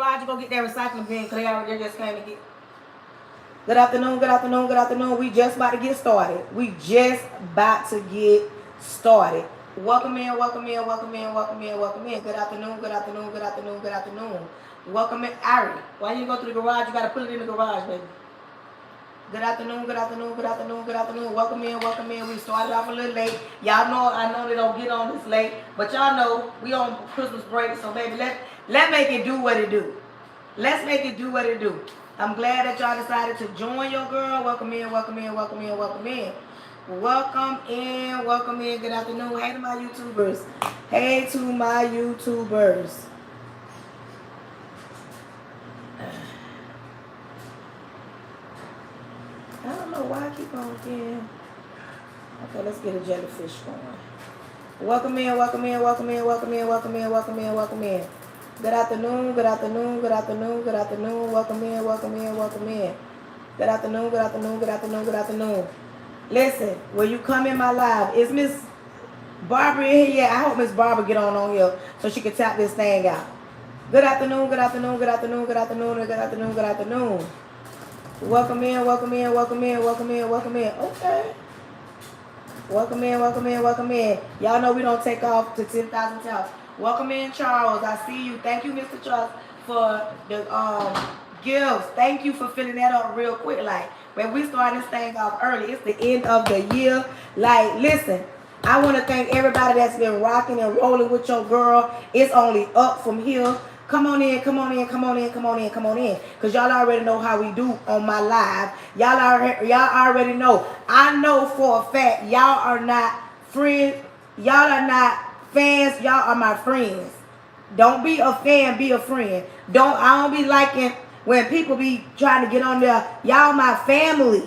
garage, you go get that recycling bin because they just came to get. Good afternoon, good afternoon, good afternoon. We just about to get started. We just about to get started. Welcome in, welcome in, welcome in, welcome in, welcome in. Good afternoon, good afternoon, good afternoon, good afternoon. Welcome in, Ari. Why you go to the garage? You gotta put it in the garage, baby. Good afternoon, good afternoon, good afternoon, good afternoon. Welcome in, welcome in. We started off a little late. Y'all know, I know they don't get on this late, but y'all know we on Christmas break, so baby, let make it do what it do. Let's make it do what it do. I'm glad that y'all decided to join your girl. Welcome in, welcome in, welcome in, welcome in. Welcome in, welcome in. Good afternoon. Hey to my YouTubers. Hey to my YouTubers. I don't know why I keep on getting. Okay, let's get a jellyfish going. Welcome in, welcome in, welcome in, welcome in, welcome in, welcome in, welcome in. Good afternoon, good afternoon, good afternoon, good afternoon. Welcome in, welcome in, welcome in. Good afternoon, good afternoon, good afternoon, good afternoon. Listen, when you come in my live, is Miss Barbara in here? Yeah, I hope Miss Barbara get on here so she can tap this thing out. Good afternoon, good afternoon, good afternoon, good afternoon, good afternoon, good afternoon. Welcome in, welcome in, welcome in, welcome in, welcome in. Okay. Welcome in, welcome in, welcome in. Y'all know we don't take off to 10,000 taps. Welcome in, Charles. I see you. Thank you, Mr. Charles, for the gifts. Thank you for filling that up real quick. Like, when we start this thing off early, it's the end of the year. Like, listen, I want to thank everybody that's been rocking and rolling with your girl. It's only up from here. Come on in, come on in, come on in, come on in, come on in. Because y'all already know how we do on my live. Y'all already know. I know for a fact y'all are not friends. Y'all are not fans. Y'all are my friends. Don't be a fan, be a friend. I don't be liking when people be trying to get on there. Y'all my family.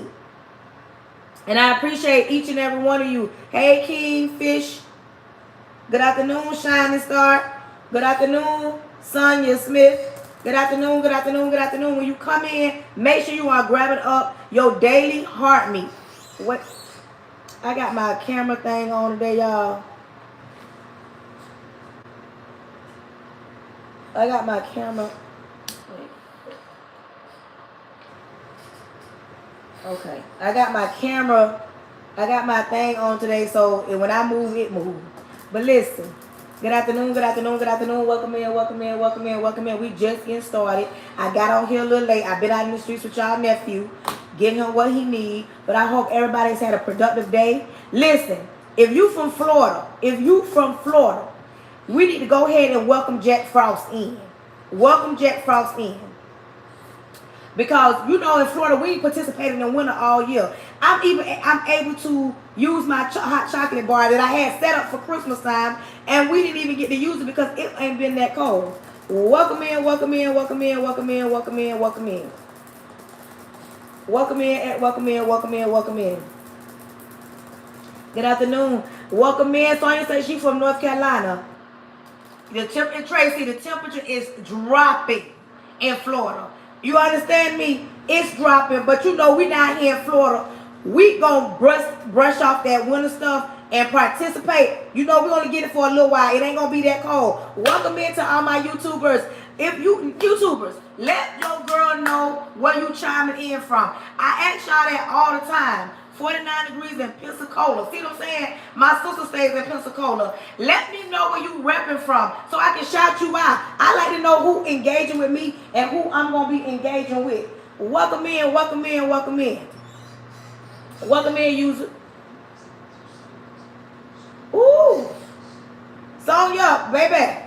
And I appreciate each and every one of you. Hey, Kingfish. Good afternoon, Shining Star. Good afternoon, Sonia Smith. Good afternoon, good afternoon, good afternoon. When you come in, make sure you are grabbing up your daily heart meat. What? I got my camera thing on today, y'all. I got my camera. Okay. I got my camera. I got my thing on today, so when I move, it moves. But listen. Good afternoon, good afternoon, good afternoon. Welcome in, welcome in, welcome in, welcome in. We just getting started. I got on here a little late. I've been out in the streets with y'all nephew, getting him what he need. But I hope everybody's had a productive day. Listen, if you from Florida, we need to go ahead and welcome Jack Frost in. Welcome Jack Frost in. Because, you know, in Florida, we participated in winter all year. I'm able to use my hot chocolate bar that I had set up for Christmas time, and we didn't even get to use it because it ain't been that cold. Welcome in, welcome in, welcome in, welcome in, welcome in, welcome in. Welcome in, welcome in, welcome in, welcome in. Good afternoon. Welcome in. Sonia says she's from North Carolina. Tracy, the temperature is dropping in Florida. You understand me? It's dropping, but you know we not here in Florida. We gonna brush off that winter stuff and participate. You know we only get it for a little while. It ain't gonna be that cold. Welcome into all my YouTubers. If you YouTubers, let your girl know where you chiming in from. I ask y'all that all the time. 49 degrees in Pensacola. See what I'm saying? My sister stays in Pensacola. Let me know where you repping from so I can shout you out. I like to know who engaging with me and who I'm going to be engaging with. Welcome in, welcome in, welcome in. Welcome in, user. Ooh. Sonya, baby.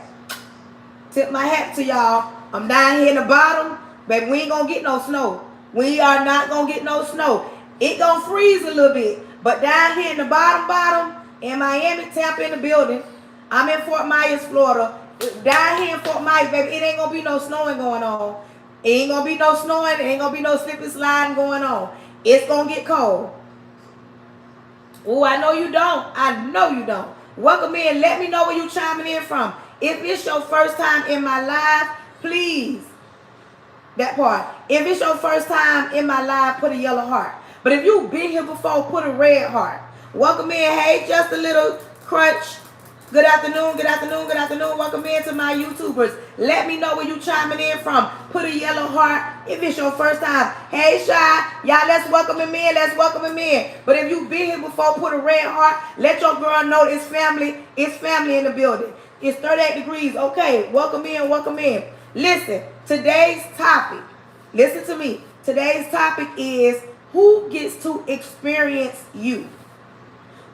Tip my hat to y'all. I'm down here in the bottom. Baby, we ain't going to get no snow. We are not going to get no snow. It gonna freeze a little bit, but down here in the bottom, in Miami, Tampa in the building. I'm in Fort Myers, Florida. Down here in Fort Myers, baby, it ain't gonna be no snowing going on. It ain't gonna be no snowing. It ain't gonna be no slipping sliding going on. It's gonna get cold. Oh, I know you don't. I know you don't. Welcome in. Let me know where you chiming in from. If it's your first time in my live, please. That part. If it's your first time in my live, put a yellow heart. But if you've been here before, put a red heart. Welcome in. Hey, just a little crunch. Good afternoon, good afternoon, good afternoon. Welcome in to my YouTubers. Let me know where you chiming in from. Put a yellow heart if it's your first time. Hey, Shy. Y'all, let's welcome him in. Let's welcome him in. But if you've been here before, put a red heart. Let your girl know it's family. It's family in the building. It's 38 degrees. Okay, welcome in, welcome in. Listen, today's topic. Listen to me. Today's topic is who gets to experience you?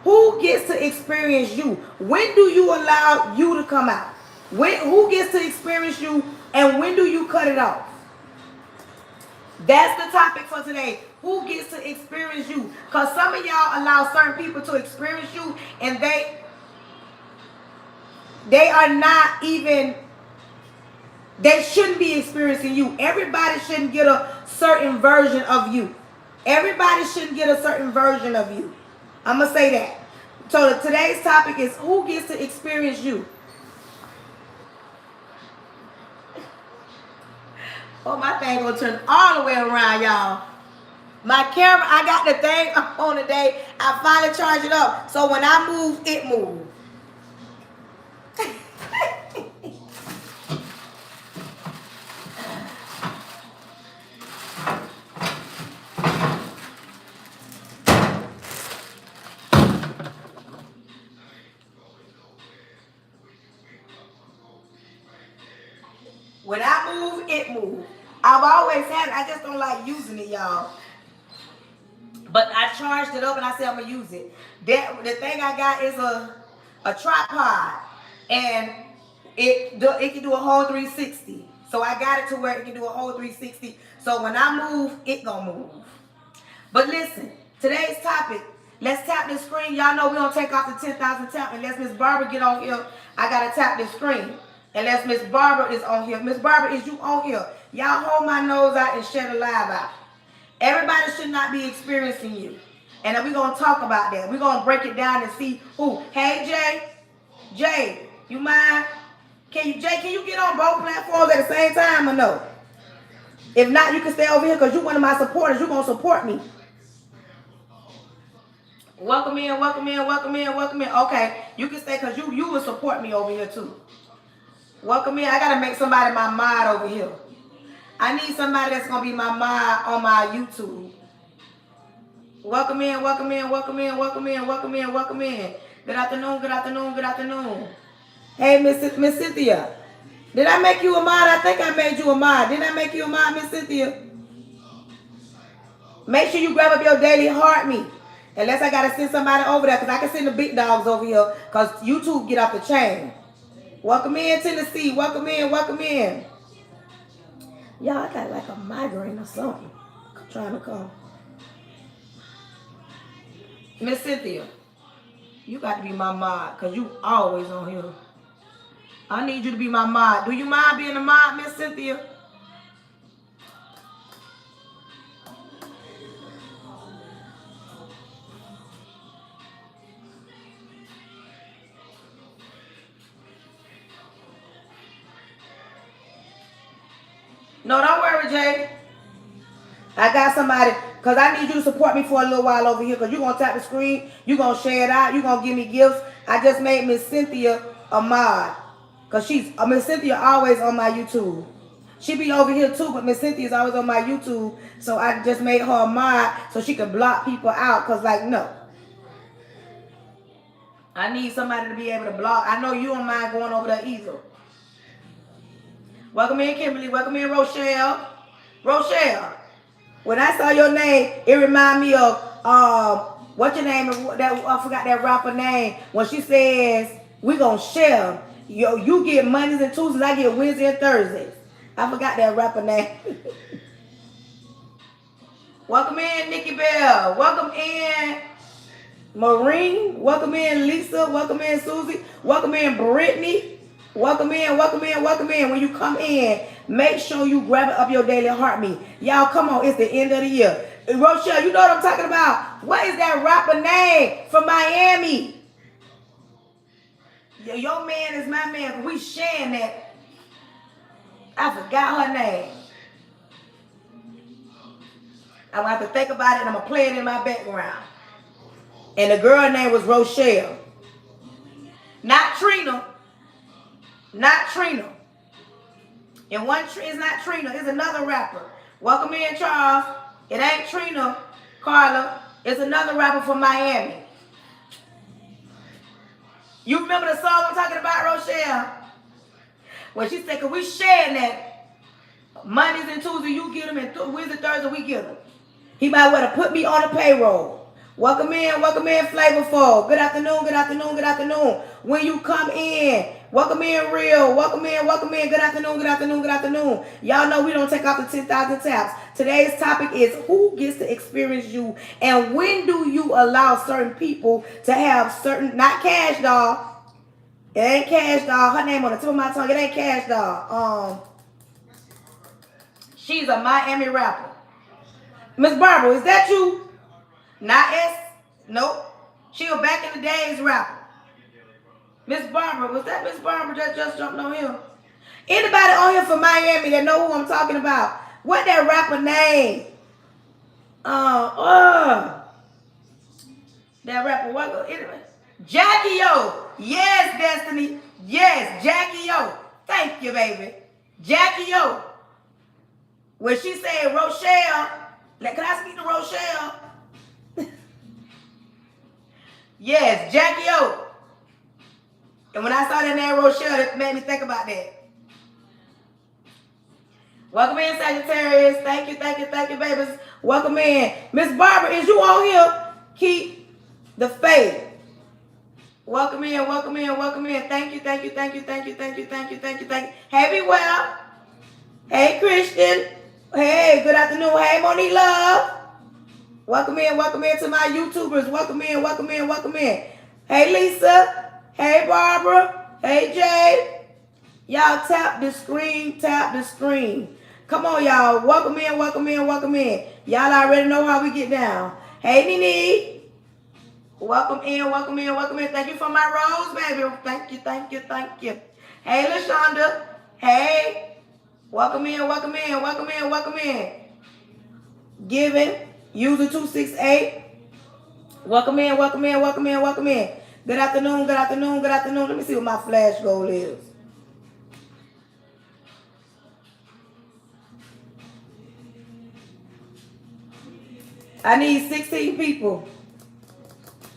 Who gets to experience you? When do you allow you to come out? Who gets to experience you, and when do you cut it off? That's the topic for today. Who gets to experience you? Because some of y'all allow certain people to experience you, and they are not even, they shouldn't be experiencing you. Everybody shouldn't get a certain version of you. Everybody shouldn't get a certain version of you. I'm going to say that. So today's topic is who gets to experience you? Oh, my thing going to turn all the way around, y'all. My camera, I got the thing on today. I finally charged it up. So when I move, it moves. When I move, it moves. I've always had it. I just don't like using it, y'all. But I charged it up and I said I'm going to use it. The thing I got is a tripod. And it can do a whole 360. So I got it to where it can do a whole 360. So when I move, it going to move. But listen, today's topic, let's tap this screen. Y'all know we don't take off the 10,000 tap unless Miss Barbara get on here. I got to tap this screen. Unless Miss Barbara is on here. Miss Barbara, is you on here? Y'all hold my nose out and share the live out. Everybody should not be experiencing you. And then we're going to talk about that. We're going to break it down and see who. Hey, Jay. Jay, you mind? Can you get on both platforms at the same time or no? If not, you can stay over here because you're one of my supporters. You're going to support me. Welcome in, welcome in, welcome in, welcome in. Okay, you can stay because you will support me over here too. Welcome in. I got to make somebody my mod over here. I need somebody that's going to be my mod on my YouTube. Welcome in, welcome in, welcome in, welcome in, welcome in, welcome in. Good afternoon, good afternoon, good afternoon. Hey, Miss Cynthia. Did I make you a mod? I think I made you a mod. Didn't I make you a mod, Miss Cynthia? Make sure you grab up your daily heart me. Unless I got to send somebody over there because I can send the big dogs over here because YouTube get off the chain. Welcome in, Tennessee. Welcome in, welcome in. Y'all, I got like a migraine or something. I'm trying to come. Miss Cynthia, you got to be my mod because you always on here. I need you to be my mod. Do you mind being a mod, Miss Cynthia? No, don't worry, Jay. I got somebody, because I need you to support me for a little while over here, because you're going to tap the screen, you're going to share it out, you're going to give me gifts. I just made Miss Cynthia a mod, because Miss Cynthia always on my YouTube. She be over here too, but Miss Cynthia's always on my YouTube, so I just made her a mod so she could block people out, because like, no. I need somebody to be able to block. I know you don't mind going over there either. Welcome in, Kimberly. Welcome in, Rochelle. Rochelle, when I saw your name, it reminded me of, what's your name? I forgot that rapper name. When she says, we going to share. You get Mondays and Tuesdays, I get Wednesdays and Thursdays. I forgot that rapper name. Welcome in, Nikki Bell. Welcome in, Maureen. Welcome in, Lisa. Welcome in, Susie. Welcome in, Brittany. Welcome in, welcome in, welcome in. When you come in, make sure you grab it up your daily heart me. Y'all, come on. It's the end of the year. Rochelle, you know what I'm talking about. What is that rapper name from Miami? Your man is my man. We sharing that. I forgot her name. I'm going to have to think about it, and I'm going to play it in my background. And the girl name was Rochelle. Not Trina. Not Trina. And one is not Trina. It's another rapper. Welcome in, Charles. It ain't Trina, Carla. It's another rapper from Miami. You remember the song I'm talking about, Rochelle? Well, she said, 'cause we sharing that. Mondays and Tuesdays you get them, and Wednesday, Thursday we get them. He might want to put me on the payroll. Welcome in, Flavorful. Good afternoon, good afternoon, good afternoon. When you come in, welcome in, Real. Welcome in, good afternoon, good afternoon, good afternoon. Y'all know we don't take off the 10,000 taps. Today's topic is who gets to experience you, and when do you allow certain people to have certain, not Cash Doll. It ain't Cash Doll. Her name on the tip of my tongue. It ain't Cash Doll. She's a Miami rapper. Miss Barbara, is that you? Not S? Nope. She was back in the days rapper. Miss Barbara, was that Miss Barbara that just jumped on here? Anybody on here from Miami that know who I'm talking about? What that rapper name? That rapper, what? Anyway. Jackie O. Yes, Destiny. Yes, Jackie O. Thank you, baby. Jackie O. When she said Rochelle, like, can I speak to Rochelle? Yes, Jackie O. And when I saw that name Rochelle, it made me think about that. Welcome in, Sagittarius. Thank you, babies. Welcome in. Miss Barbara, is you on here? Keep the faith. Welcome in. Thank you. Hey, Be Well. Hey, Christian. Hey, good afternoon. Hey, Monique Love. Welcome in to my YouTubers. Welcome in. Hey, Lisa. Hey, Barbara. Hey, Jay. Y'all tap the screen. Come on, y'all. Welcome in. Y'all already know how we get down. Hey, Nene. Welcome in. Thank you for my rose, baby. Thank you. Hey, LaShonda. Hey. Welcome in. Giving. User 268. Welcome in. Good afternoon. Let me see what my flash goal is. I need 16 people.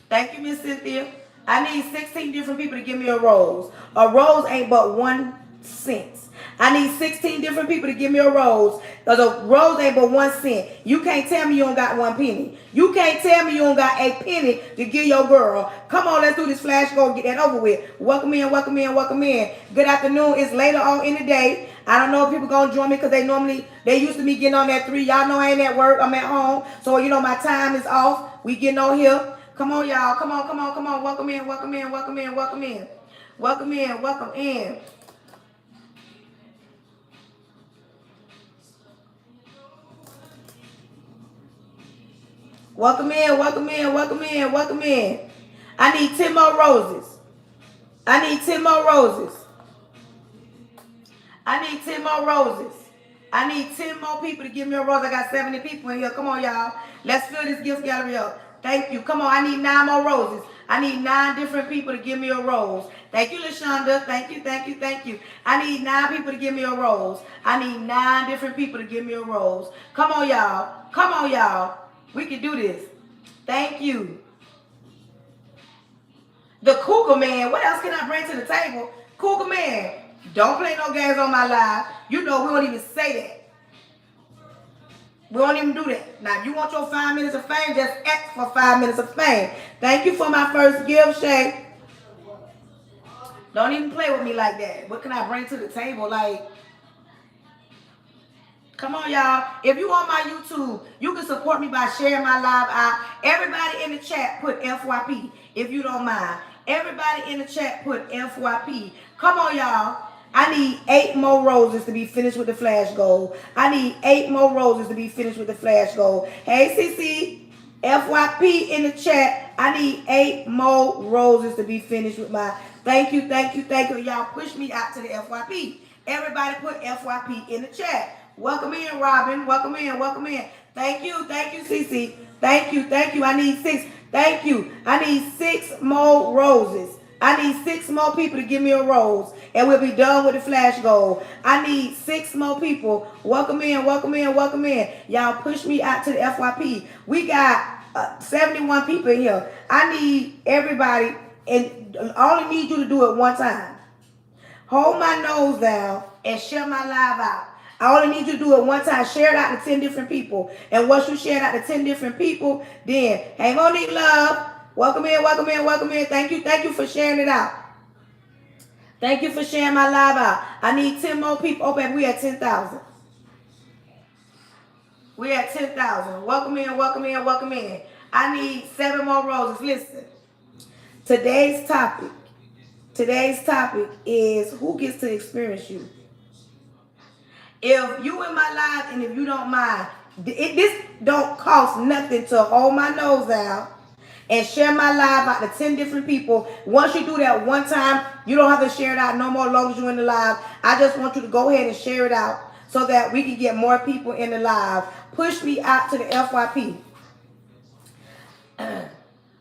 Thank you, Miss Cynthia. I need 16 different people to give me a rose. A rose ain't but 1 cent. I need 16 different people to give me a rose. Because a rose ain't but 1 cent. You can't tell me you don't got 1 penny. You can't tell me you don't got a penny to give your girl. Come on, let's do this flash go and get that over with. Welcome in. Good afternoon. It's later on in the day. I don't know if people going to join me because they used to me getting on that 3. Y'all know I ain't at work. I'm at home. So, my time is off. We getting on here. Come on, y'all. Come on. Welcome in. Welcome in. I need 10 more roses. I need 10 more people to give me a rose. I got 70 people in here. Come on, y'all. Let's fill this gift gallery up. Thank you. Come on, I need 9 more roses. I need 9 different people to give me a rose. Thank you, LaShonda. Thank you. I need 9 people to give me a rose. I need 9 different people to give me a rose. Come on, y'all. We can do this. Thank you. The Cougar Man. What else can I bring to the table? Cougar Man. Don't play no games on my live. We don't even say that. We don't even do that. Now, if you want your 5 minutes of fame, just ask for 5 minutes of fame. Thank you for my first gift, Shay. Don't even play with me like that. What can I bring to the table? Come on, y'all. If you on my YouTube, you can support me by sharing my live out. Everybody in the chat put FYP, if you don't mind. Everybody in the chat put FYP. Come on, y'all. I need 8 more roses to be finished with the flash goal. Hey, CC, FYP in the chat. I need 8 more roses to be finished with my... Thank you. Y'all push me out to the FYP. Everybody put FYP in the chat. Welcome in, Robin. Welcome in. Thank you, CC. Thank you. I need 6. Thank you. I need 6 more roses. I need 6 more people to give me a rose, and we'll be done with the flash goal. I need 6 more people. Welcome in, welcome in, welcome in. Y'all push me out to the FYP. We got 71 people in here. I need everybody, and I only need you to do it one time. Hold my nose down and share my live out. I only need you to do it one time. Share it out to 10 different people. And once you share it out to 10 different people, then, hey, Monique Love, welcome in, welcome in, welcome in. Thank you for sharing it out. Thank you for sharing my live out. I need 10 more people. Oh, baby, we at 10,000. We at 10,000. Welcome in, welcome in, welcome in. I need 7 more roses. Listen, today's topic is who gets to experience you. If you in my live and if you don't mind, this don't cost nothing to hold my nose down and share my live out to 10 different people. Once you do that one time, you don't have to share it out no more long as you're in the live. I just want you to go ahead and share it out so that we can get more people in the live. Push me out to the FYP.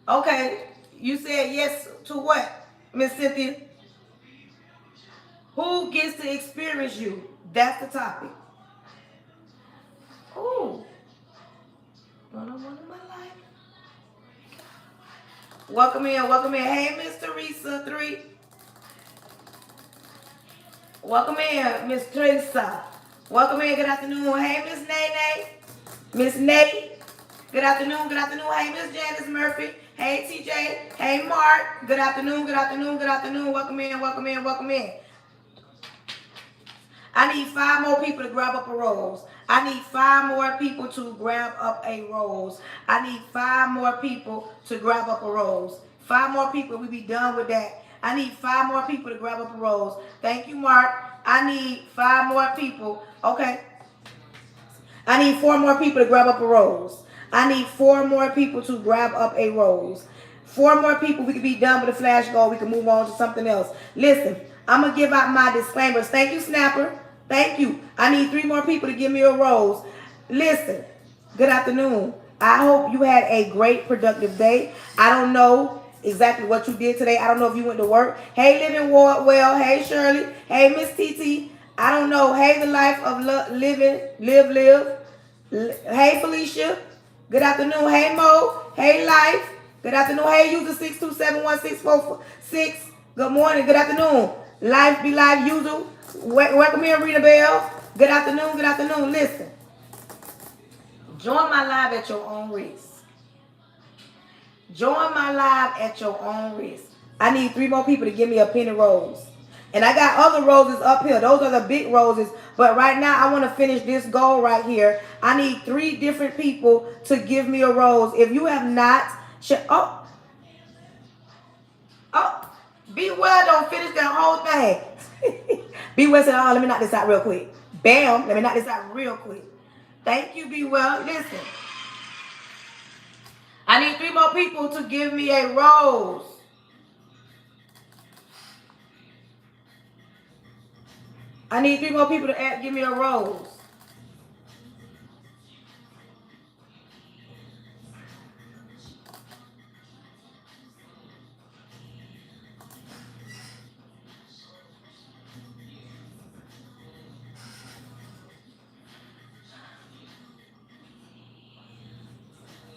Okay, you said yes to what, Miss Cynthia? Who gets to experience you? That's the topic. Ooh. One-on-one in my life. Welcome in, welcome in. Hey, Miss Teresa 3. Welcome in, Miss Teresa. Welcome in, good afternoon. Hey, Miss Nene. Miss Nate. Good afternoon, good afternoon. Hey, Miss Janice Murphy. Hey, TJ. Hey, Mark. Good afternoon, good afternoon, good afternoon. Welcome in, welcome in, welcome in. I need 5 more people to grab up a rose. I need 5 more people to grab up a rose. I need 5 more people to grab up a rose. 5 more people, we be done with that. I need 5 more people to grab up a rose. Thank you, Mark. I need 5 more people. Okay. I need 4 more people to grab up a rose. I need 4 more people to grab up a rose. 4 more people, we can be done with the flash goal. We can move on to something else. Listen, I'm going to give out my disclaimers. Thank you, Snapper. Thank you. I need 3 more people to give me a rose. Listen, good afternoon. I hope you had a great, productive day. I don't know exactly what you did today. I don't know if you went to work. Hey, Living Well. Hey, Shirley. Hey, Miss TT. I don't know. Hey, the life of live. Hey, Felicia. Good afternoon. Hey, Mo. Hey, Life. Good afternoon. Hey, user 6271646. Good morning. Good afternoon. Life be life, user. Welcome in, Rita Bell. Good afternoon, good afternoon. Listen, join my live at your own risk. Join my live at your own risk. I need 3 more people to give me a penny rose. And I got other roses up here. Those are the big roses. But right now, I want to finish this goal right here. I need 3 different people to give me a rose. If you have not, Be Well don't finish that whole thing. Be Well said, let me knock this out real quick. Bam, let me knock this out real quick. Thank you, Be Well. Listen, I need 3 more people to give me a rose. I need 3 more people to give me a rose.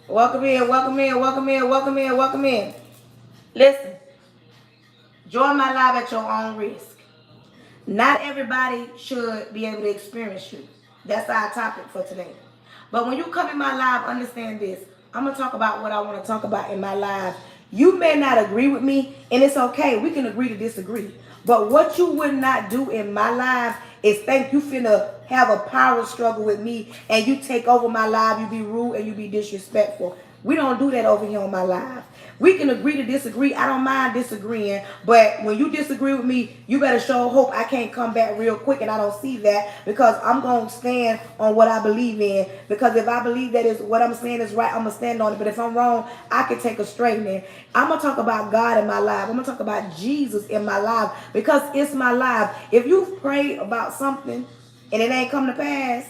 Welcome in, welcome in, welcome in, welcome in, welcome in. Listen, join my live at your own risk. Not everybody should be able to experience you. That's our topic for today. But when you come in my live, understand this. I'm going to talk about what I want to talk about in my live. You may not agree with me, and it's okay. We can agree to disagree. But what you would not do in my live is think you finna have a power struggle with me and you take over my live, you be rude and you be disrespectful. We don't do that over here on my live. We can agree to disagree. I don't mind disagreeing. But when you disagree with me, you better show hope I can't come back real quick. And I don't see that because I'm going to stand on what I believe in. Because if I believe that is what I'm saying is right, I'm going to stand on it. But if I'm wrong, I can take a straightening. I'm going to talk about God in my life. I'm going to talk about Jesus in my life because it's my life. If you've prayed about something and it ain't come to pass,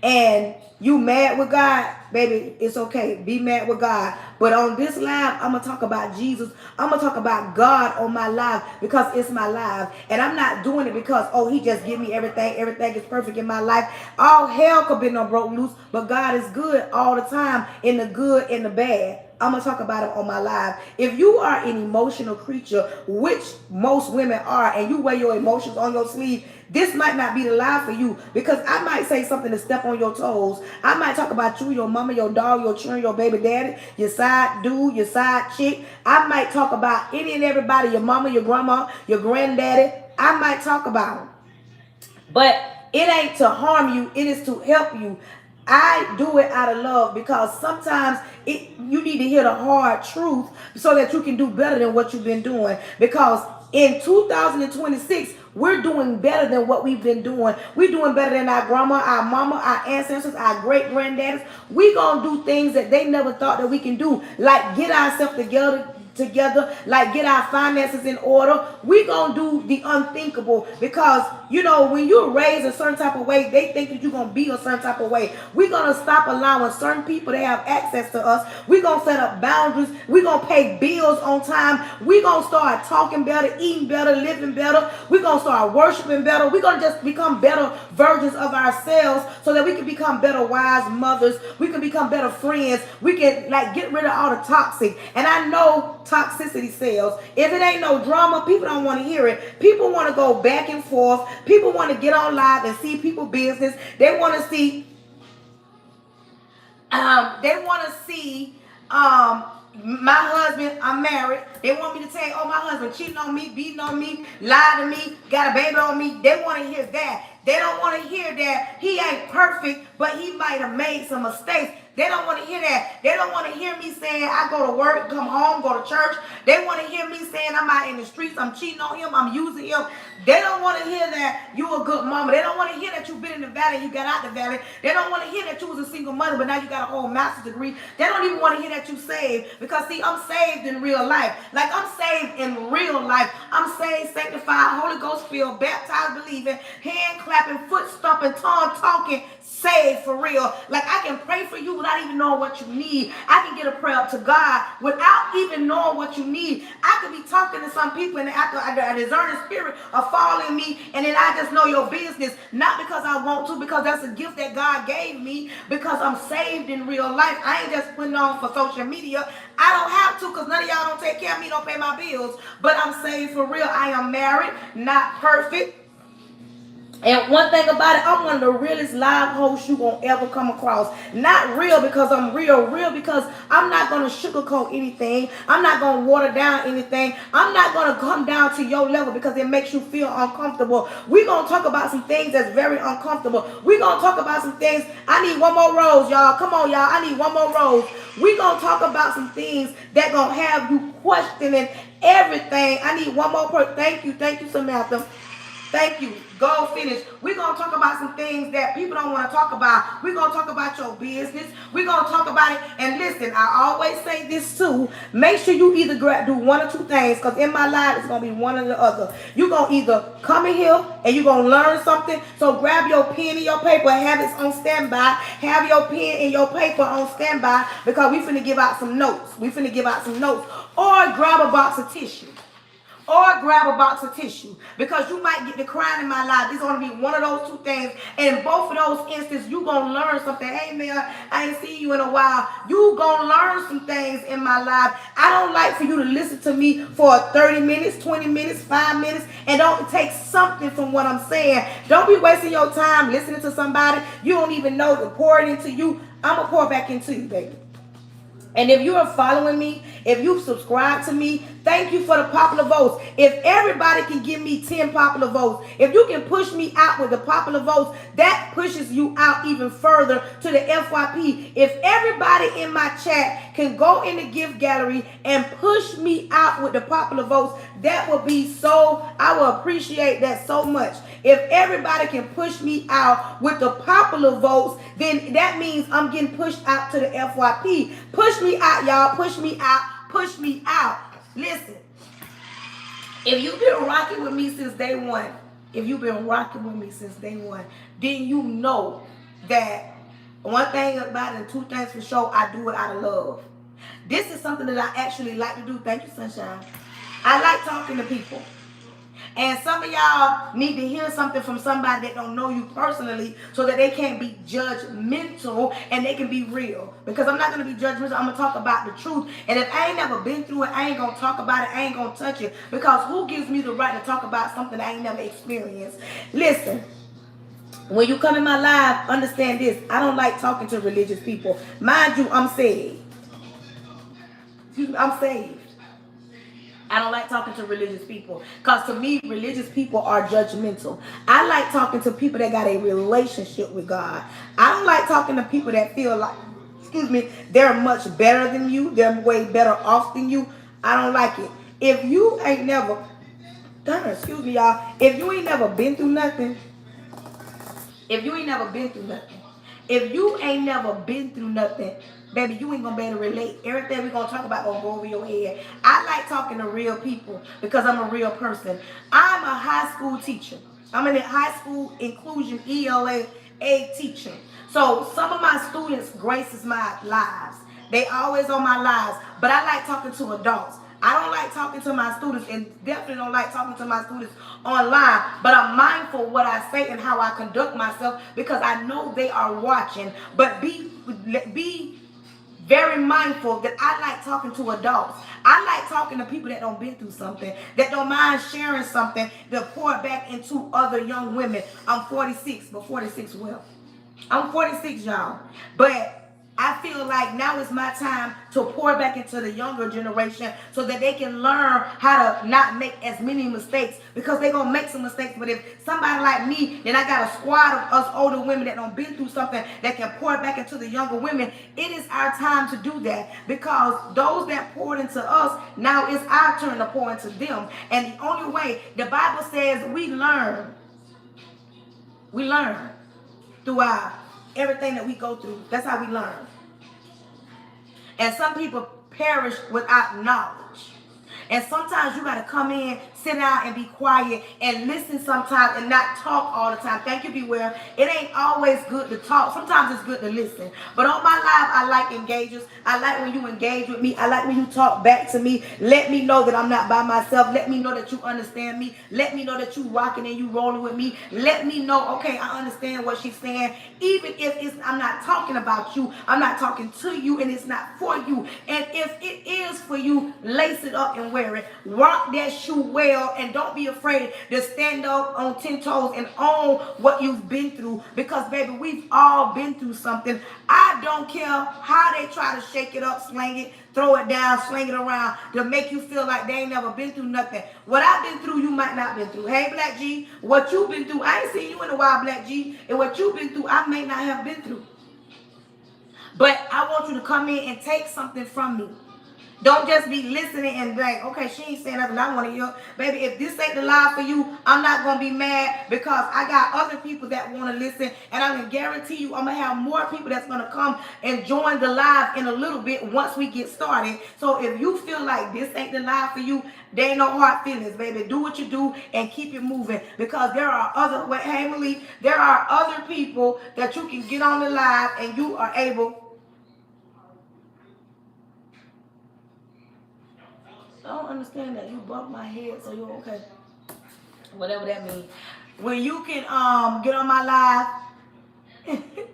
and you mad with God, baby, it's okay. Be mad with God. But on this live, I'm going to talk about Jesus. I'm going to talk about God on my live because it's my live. And I'm not doing it because, oh, he just give me everything. Everything is perfect in my life. All hell could be no broke loose, but God is good all the time, in the good and the bad. I'm going to talk about it on my live. If you are an emotional creature, which most women are, and you wear your emotions on your sleeve, this might not be the live for you, because I might say something to step on your toes. I might talk about you, your mama, your dog, your children, your baby daddy, your side dude, your side chick. I might talk about any and everybody, your mama, your grandma, your granddaddy. I might talk about them. But it ain't to harm you. It is to help you. I do it out of love, because sometimes you need to hear the hard truth so that you can do better than what you've been doing. Because in 2026, we're doing better than what we've been doing. We're doing better than our grandma, our mama, our ancestors, our great granddaddies. We're going to do things that they never thought that we can do, like get ourselves together, like get our finances in order. We gonna do the unthinkable, because you know, when you're raised a certain type of way, they think that you're gonna be a certain type of way. We're gonna stop allowing certain people to have access to us. We're gonna set up boundaries. We're gonna pay bills on time. We're gonna start talking better, eating better, living better. We're gonna start worshiping better. We're gonna just become better versions of ourselves, so that we can become better wives, mothers. We can become better friends. We can like get rid of all the toxic. And I know toxicity sells. If it ain't no drama, people don't want to hear it. People want to go back and forth. People want to get on live and see people business. They want to see my husband, I'm married. They want me to say, oh, my husband cheating on me, beating on me, lied to me, got a baby on me. They want to hear that. They don't want to hear that he ain't perfect, but he might have made some mistakes. They don't want to hear that. They don't want to hear me saying I go to work, come home, go to church. They want to hear me saying I'm out in the streets, I'm cheating on him, I'm using him. They don't want to hear that you a good mama. They don't want to hear that you've been in the valley, you got out the valley. They don't want to hear that you was a single mother, but now you got a whole master's degree. They don't even want to hear that you saved, because see, I'm saved in real life. Like, I'm saved in real life. I'm saved, sanctified, Holy Ghost filled, baptized, believing, hand clapping, foot stomping, tongue talking, saved for real. Like, I can pray for you without even knowing what you need. I can get a prayer up to God without even knowing what you need. I could be talking to some people, and after a discerning spirit of following me, and then I just know your business, not because I want to, because that's a gift that God gave me, because I'm saved in real life. I ain't just putting on for social media. I don't have to, because none of y'all don't take care of me, don't pay my bills, but I'm saved for real. I am married, not perfect. And one thing about it, I'm one of the realest live hosts you gonna ever come across. Not real because I'm real because I'm not gonna sugarcoat anything. I'm not gonna water down anything. I'm not gonna come down to your level because it makes you feel uncomfortable. We're gonna talk about some things that's very uncomfortable. We're gonna talk about some things. I need one more rose, y'all. Come on, y'all. I need one more rose. We're gonna talk about some things that gonna have you questioning everything. I need one more person. Thank you, Samantha. Thank you. Go finish. We're going to talk about some things that people don't want to talk about. We're going to talk about your business. We're going to talk about it. And listen, I always say this too. Make sure you either do one or two things, because in my life, it's going to be one or the other. You're going to either come in here and you're going to learn something. So grab your pen and your paper, have it on standby. Have your pen and your paper on standby, because we finna give out some notes. Or grab a box of tissue. Because you might get to crying in my life. It's going to be one of those two things. And in both of those instances, you're going to learn something. Hey, man, I ain't seen you in a while. You going to learn some things in my life. I don't like for you to listen to me for 30 minutes, 20 minutes, 5 minutes, and don't take something from what I'm saying. Don't be wasting your time listening to somebody you don't even know to pour it into you. I'm going to pour back into you, baby. And if you are following me, if you've subscribed to me, thank you for the popular votes. If everybody can give me 10 popular votes, if you can push me out with the popular votes, that pushes you out even further to the FYP. If everybody in my chat can go in the gift gallery and push me out with the popular votes, that would be so, I will appreciate that so much. If everybody can push me out with the popular votes, then that means I'm getting pushed out to the FYP. Push me out, y'all. Push me out. Push me out. Listen, if you've been rocking with me since day one, then you know that One thing about it, and two things for sure, I do it out of love. This is something that I actually like to do. Thank you, Sunshine. I like talking to people. And some of y'all need to hear something from somebody that don't know you personally so that they can't be judgmental and they can be real. Because I'm not going to be judgmental. I'm going to talk about the truth. And if I ain't never been through it, I ain't going to talk about it. I ain't going to touch it. Because who gives me the right to talk about something I ain't never experienced? Listen. When you come in my life, understand this. I don't like talking to religious people. Mind you, I'm saved. I'm saved. I don't like talking to religious people. Because to me, religious people are judgmental. I like talking to people that got a relationship with God. I don't like talking to people that feel like, they're much better than you. They're way better off than you. I don't like it. If you ain't never, if you ain't never been through nothing, if you ain't never been through nothing, baby, you ain't gonna be able to relate. Everything we're gonna talk about gonna go over your head. I like talking to real people because I'm a real person. I'm a high school teacher. I'm in a high school inclusion ELA teacher. So some of my students graces my lives. They always on my lives. But I like talking to adults. I don't like talking to my students, and definitely don't like talking to my students online, but I'm mindful what I say and how I conduct myself because I know they are watching. But be very mindful that I like talking to adults. I like talking to people that don't been through something, that don't mind sharing something, that pour back into other young women. I'm 46, but 46 well. I'm 46, y'all. But I feel like now is my time to pour back into the younger generation so that they can learn how to not make as many mistakes, because they're going to make some mistakes. But if somebody like me, then I got a squad of us older women that don't been through something that can pour back into the younger women. It is our time to do that, because those that poured into us, now it's our turn to pour into them. And the only way, the Bible says we learn throughout everything that we go through. That's how we learn. And some people perish without knowledge. And sometimes you got to come in, sit down, and be quiet and listen sometimes and not talk all the time. Thank you, Beware. It ain't always good to talk. Sometimes it's good to listen. But on my live, I like engagers. I like when you engage with me. I like when you talk back to me. Let me know that I'm not by myself. Let me know that you understand me. Let me know that you rocking and you rolling with me. Let me know, okay, I understand what she's saying. Even if I'm not talking about you, I'm not talking to you, and it's not for you. And if it is for you, lace it up and wear it. Rock that shoe well, and don't be afraid to stand up on 10 toes and own what you've been through, because baby, we've all been through something. I don't care how they try to shake it up, slang it, throw it down, sling it around to make you feel like they ain't never been through nothing. What I've been through, you might not been through. Hey, Black G, what you've been through, I ain't seen you in a while, Black G, and what you've been through, I may not have been through. But I want you to come in and take something from me. Don't just be listening and be like, okay, she ain't saying nothing I want to hear. Baby, if this ain't the live for you, I'm not going to be mad, because I got other people that want to listen. And I can guarantee you I'm going to have more people that's going to come and join the live in a little bit once we get started. So if you feel like this ain't the live for you, there ain't no hard feelings, baby. Do what you do and keep it moving, because there are other, hey, Malik, there are other people that you can get on the live and you are able. I don't understand that. You bumped my head, so you're okay. Whatever that means. When you can get on my live,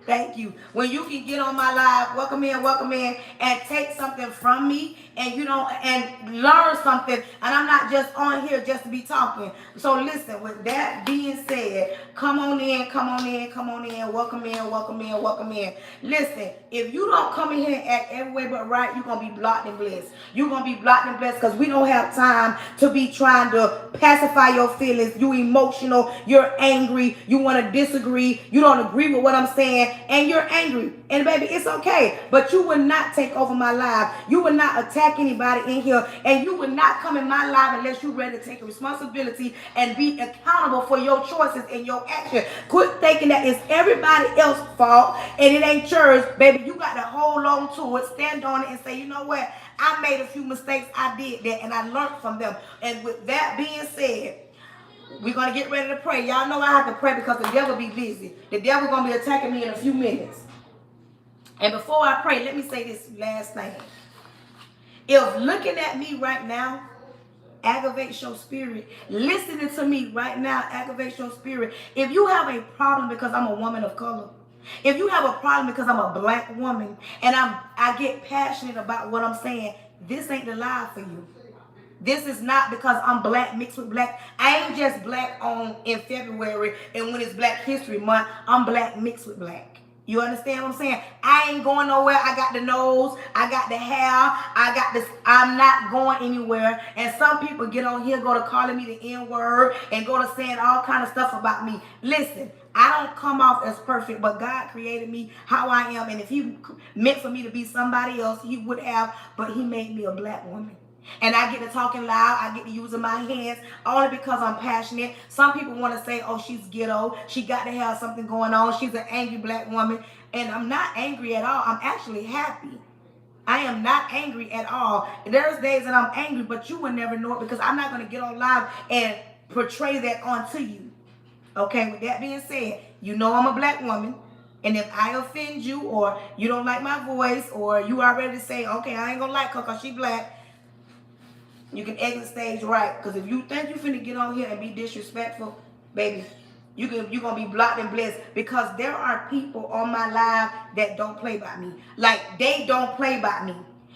thank you. When you can get on my live, welcome in, and take something from me, and you don't, and learn something. And I'm not just on here just to be talking. So listen, with that being said, come on in, welcome in. Listen, if you don't come in here and act every way but right, you're going to be blocked and blessed. You're going to be blocked and blessed, because we don't have time to be trying to pacify your feelings. You emotional, you're angry, you want to disagree, you don't agree with what I'm saying, and you're angry. And baby, it's okay. But you will not take over my life. You will not attack anybody in here, and you will not come in my life unless you're ready to take responsibility and be accountable for your choices and your action. Quit thinking that it's everybody else's fault and it ain't yours, baby. You got to hold on to it, stand on it, and say, you know what? I made a few mistakes. I did that, and I learned from them. And with that being said, we're going to get ready to pray. Y'all know I have to pray because the devil be busy. The devil going to be attacking me in a few minutes. And before I pray, let me say this last thing. If looking at me right now aggravates your spirit, listening to me right now aggravates your spirit, if you have a problem because I'm a woman of color, if you have a problem because I'm a black woman and I get passionate about what I'm saying, this ain't the live for you. This is not because I'm black mixed with black. I ain't just black in February and when it's Black History Month, I'm black mixed with black. You understand what I'm saying? I ain't going nowhere. I got the nose. I got the hair. I got this. I'm not going anywhere. And some people get on here, go to calling me the N-word and go to saying all kind of stuff about me. Listen, I don't come off as perfect, but God created me how I am. And if he meant for me to be somebody else, he would have. But he made me a black woman. And I get to talking loud. I get to using my hands only because I'm passionate. Some people want to say, oh, she's ghetto. She got to have something going on. She's an angry black woman. And I'm not angry at all. I'm actually happy. I am not angry at all. There's days that I'm angry, but you will never know it because I'm not going to get on live and portray that onto you. Okay, with that being said, you know I'm a black woman. And if I offend you or you don't like my voice or you are ready to say, okay, I ain't going to like her because she black, you can exit stage right. Because if you think you finna get on here and be disrespectful, baby, you're going to be blocked and blessed. Because there are people on my live that don't play by me. Like, they don't play by me.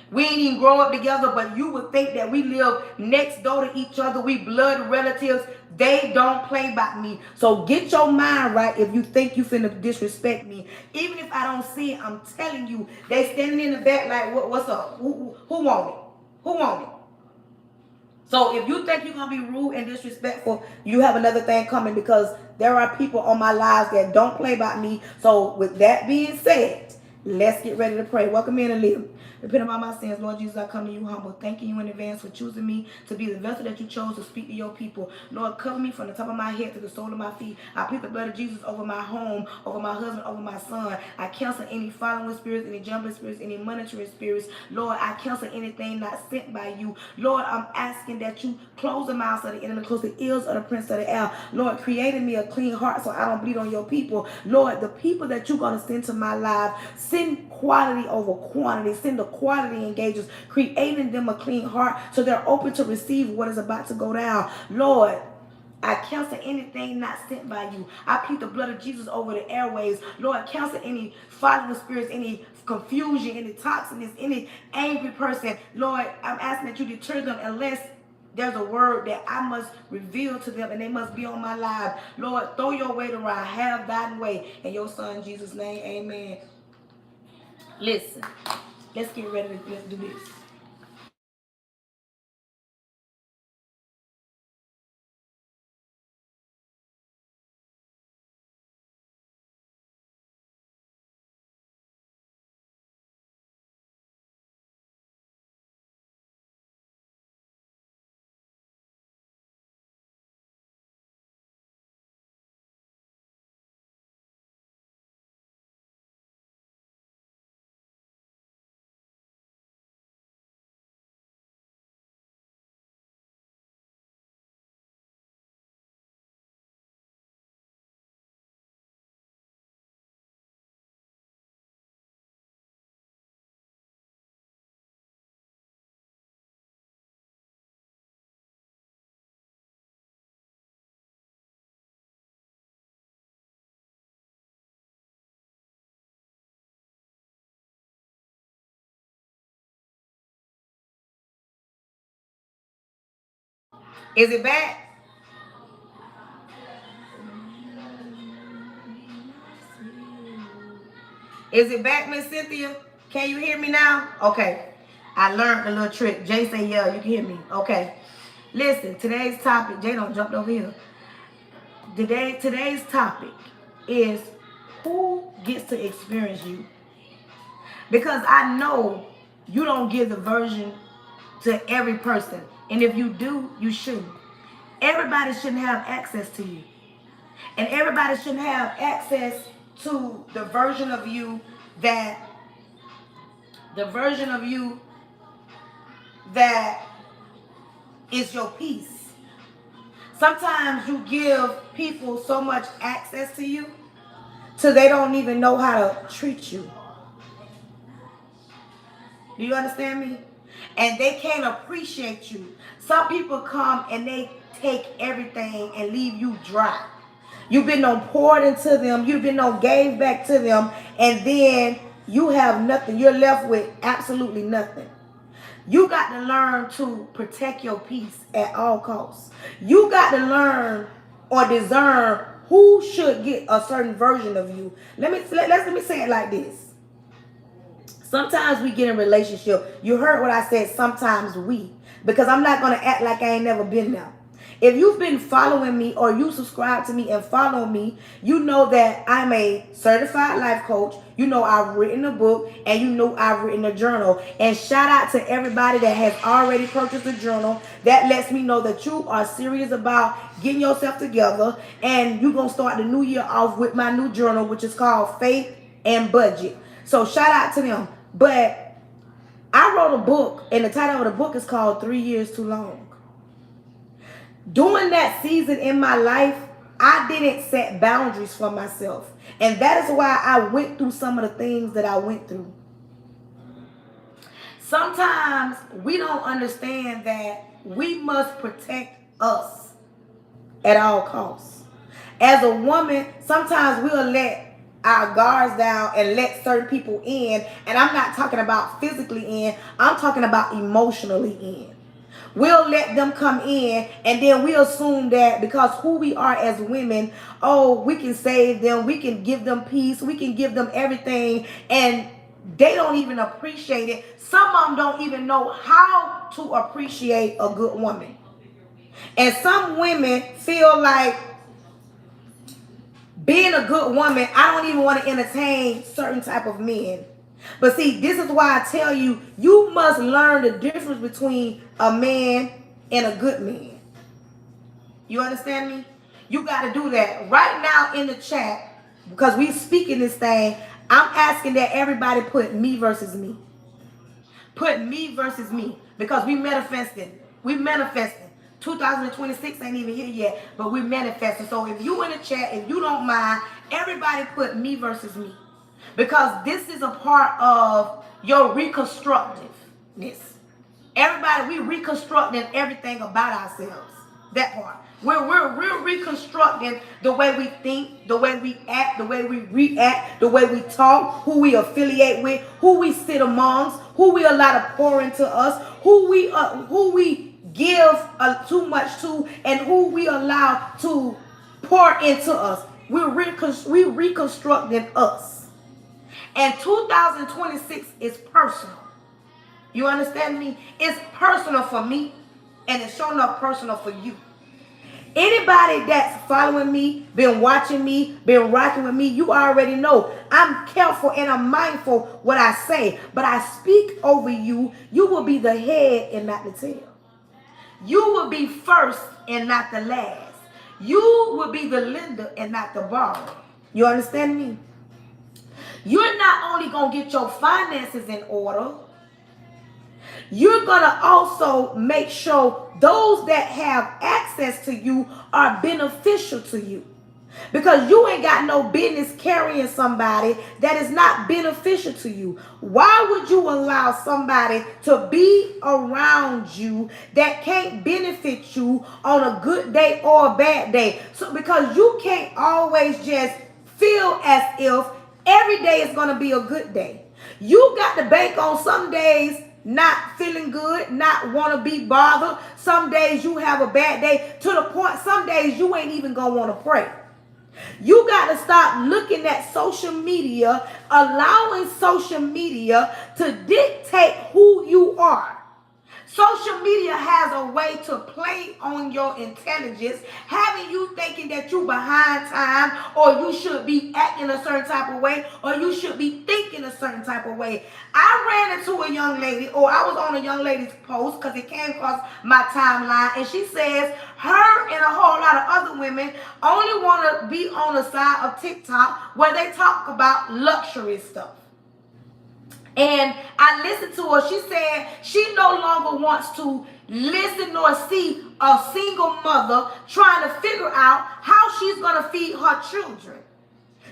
We ain't even grow up together, but you would think that we live next door to each other. We blood relatives. They don't play by me. So get your mind right if you think you finna disrespect me. Even if I don't see it, I'm telling you, they standing in the back like, what's up? Who want it? Who want it? So if you think you're going to be rude and disrespectful, you have another thing coming because there are people on my lives that don't play by me. So with that being said, let's get ready to pray. Welcome in and live. Repent of all my sins. Lord Jesus, I come to you humble. Thanking you in advance for choosing me to be the vessel that you chose to speak to your people. Lord, cover me from the top of my head to the sole of my feet. I plead the blood of Jesus over my home, over my husband, over my son. I cancel any following spirits, any jumping spirits, any monitoring spirits. Lord, I cancel anything not sent by you. Lord, I'm asking that you close the mouths of the enemy, close the ears of the prince of the air. Lord, create in me a clean heart so I don't bleed on your people. Lord, the people that you're going to send to my life, send quality over quantity. Send the quality engagers, creating them a clean heart so they're open to receive what is about to go down. Lord, I cancel anything not sent by you. I plead the blood of Jesus over the airways. Lord, cancel any following spirits, any confusion, any toxicness, any angry person. Lord, I'm asking that you deter them unless there's a word that I must reveal to them and they must be on my life. Lord, throw your weight around. Have thine way. In your son, Jesus' name, amen. Listen, let's get ready to let's do this. Is it back? Is it back, Miss Cynthia? Can you hear me now? Okay. I learned a little trick. Jay say, yeah, you can hear me. Okay. Listen, today's topic, Jay don't jumped over here. Today's topic is who gets to experience you. Because I know you don't give the version to every person. And if you do, you shouldn't. Everybody shouldn't have access to you. And everybody shouldn't have access to the version of you that is your peace. Sometimes you give people so much access to you till they don't even know how to treat you. Do you understand me? And they can't appreciate you. Some people come and they take everything and leave you dry. You've been on poured into them. You've been on gave back to them. And then you have nothing. You're left with absolutely nothing. You got to learn to protect your peace at all costs. You got to learn or discern who should get a certain version of you. Let me say it like this. Sometimes we get in a relationship. You heard what I said, sometimes we. Because I'm not going to act like I ain't never been there. If you've been following me or you subscribe to me and follow me, you know that I'm a certified life coach. You know I've written a book, and you know I've written a journal. And shout out to everybody that has already purchased a journal. That lets me know that you are serious about getting yourself together, and you're going to start the new year off with my new journal, which is called Faith and Budget. So shout out to them. But I wrote a book, and the title of the book is called 3 Years Too Long. During that season in my life, I didn't set boundaries for myself. And that is why I went through some of the things that I went through. Sometimes we don't understand that we must protect us at all costs. As a woman, sometimes we'll let our guards down and let certain people in. And I'm not talking about physically in. I'm talking about emotionally in. We'll let them come in, and then we assume that because who we are as women, oh, we can save them, we can give them peace, we can give them everything, and they don't even appreciate it. Some of them don't even know how to appreciate a good woman. And some women feel like being a good woman, I don't even want to entertain certain type of men. But see, this is why I tell you, you must learn the difference between a man and a good man. You understand me? You got to do that. Right now in the chat, because we speaking this thing, I'm asking that everybody put me versus me. Put me versus me. Because we manifesting. We manifesting. 2026 ain't even here yet, but we manifesting. So if you in the chat, if you don't mind, everybody put me versus me. Because this is a part of your reconstructiveness. Everybody, we reconstructing everything about ourselves. That part. We're reconstructing the way we think, the way we act, the way we react, the way we talk, who we affiliate with, who we sit amongst, who we allow to pour into us, who we give too much to, and who we allow to pour into us. We're reconstructing us. And 2026 is personal. You understand me? It's personal for me, and it's showing up personal for you. Anybody that's following me, been watching me, been rocking with me, you already know I'm careful and I'm mindful what I say. But I speak over you. You will be the head and not the tail. You will be first and not the last. You will be the lender and not the borrower. You understand me? You're not only going to get your finances in order, you're going to also make sure those that have access to you are beneficial to you. Because you ain't got no business carrying somebody that is not beneficial to you. Why would you allow somebody to be around you that can't benefit you on a good day or a bad day? So because you can't always just feel as if every day is going to be a good day. You got to bank on some days not feeling good, not want to be bothered. Some days you have a bad day to the point some days you ain't even going to want to pray. You got to stop looking at social media, allowing social media to dictate who you are. Social media has a way to play on your intelligence, having you thinking that you behind time, or you should be acting a certain type of way, or you should be thinking a certain type of way. I ran into a young lady, or I was on a young lady's post because it came across my timeline, and she says her and a whole lot of other women only want to be on the side of TikTok where they talk about luxury stuff. And I listened to her. She said she no longer wants to listen nor see a single mother trying to figure out how she's going to feed her children.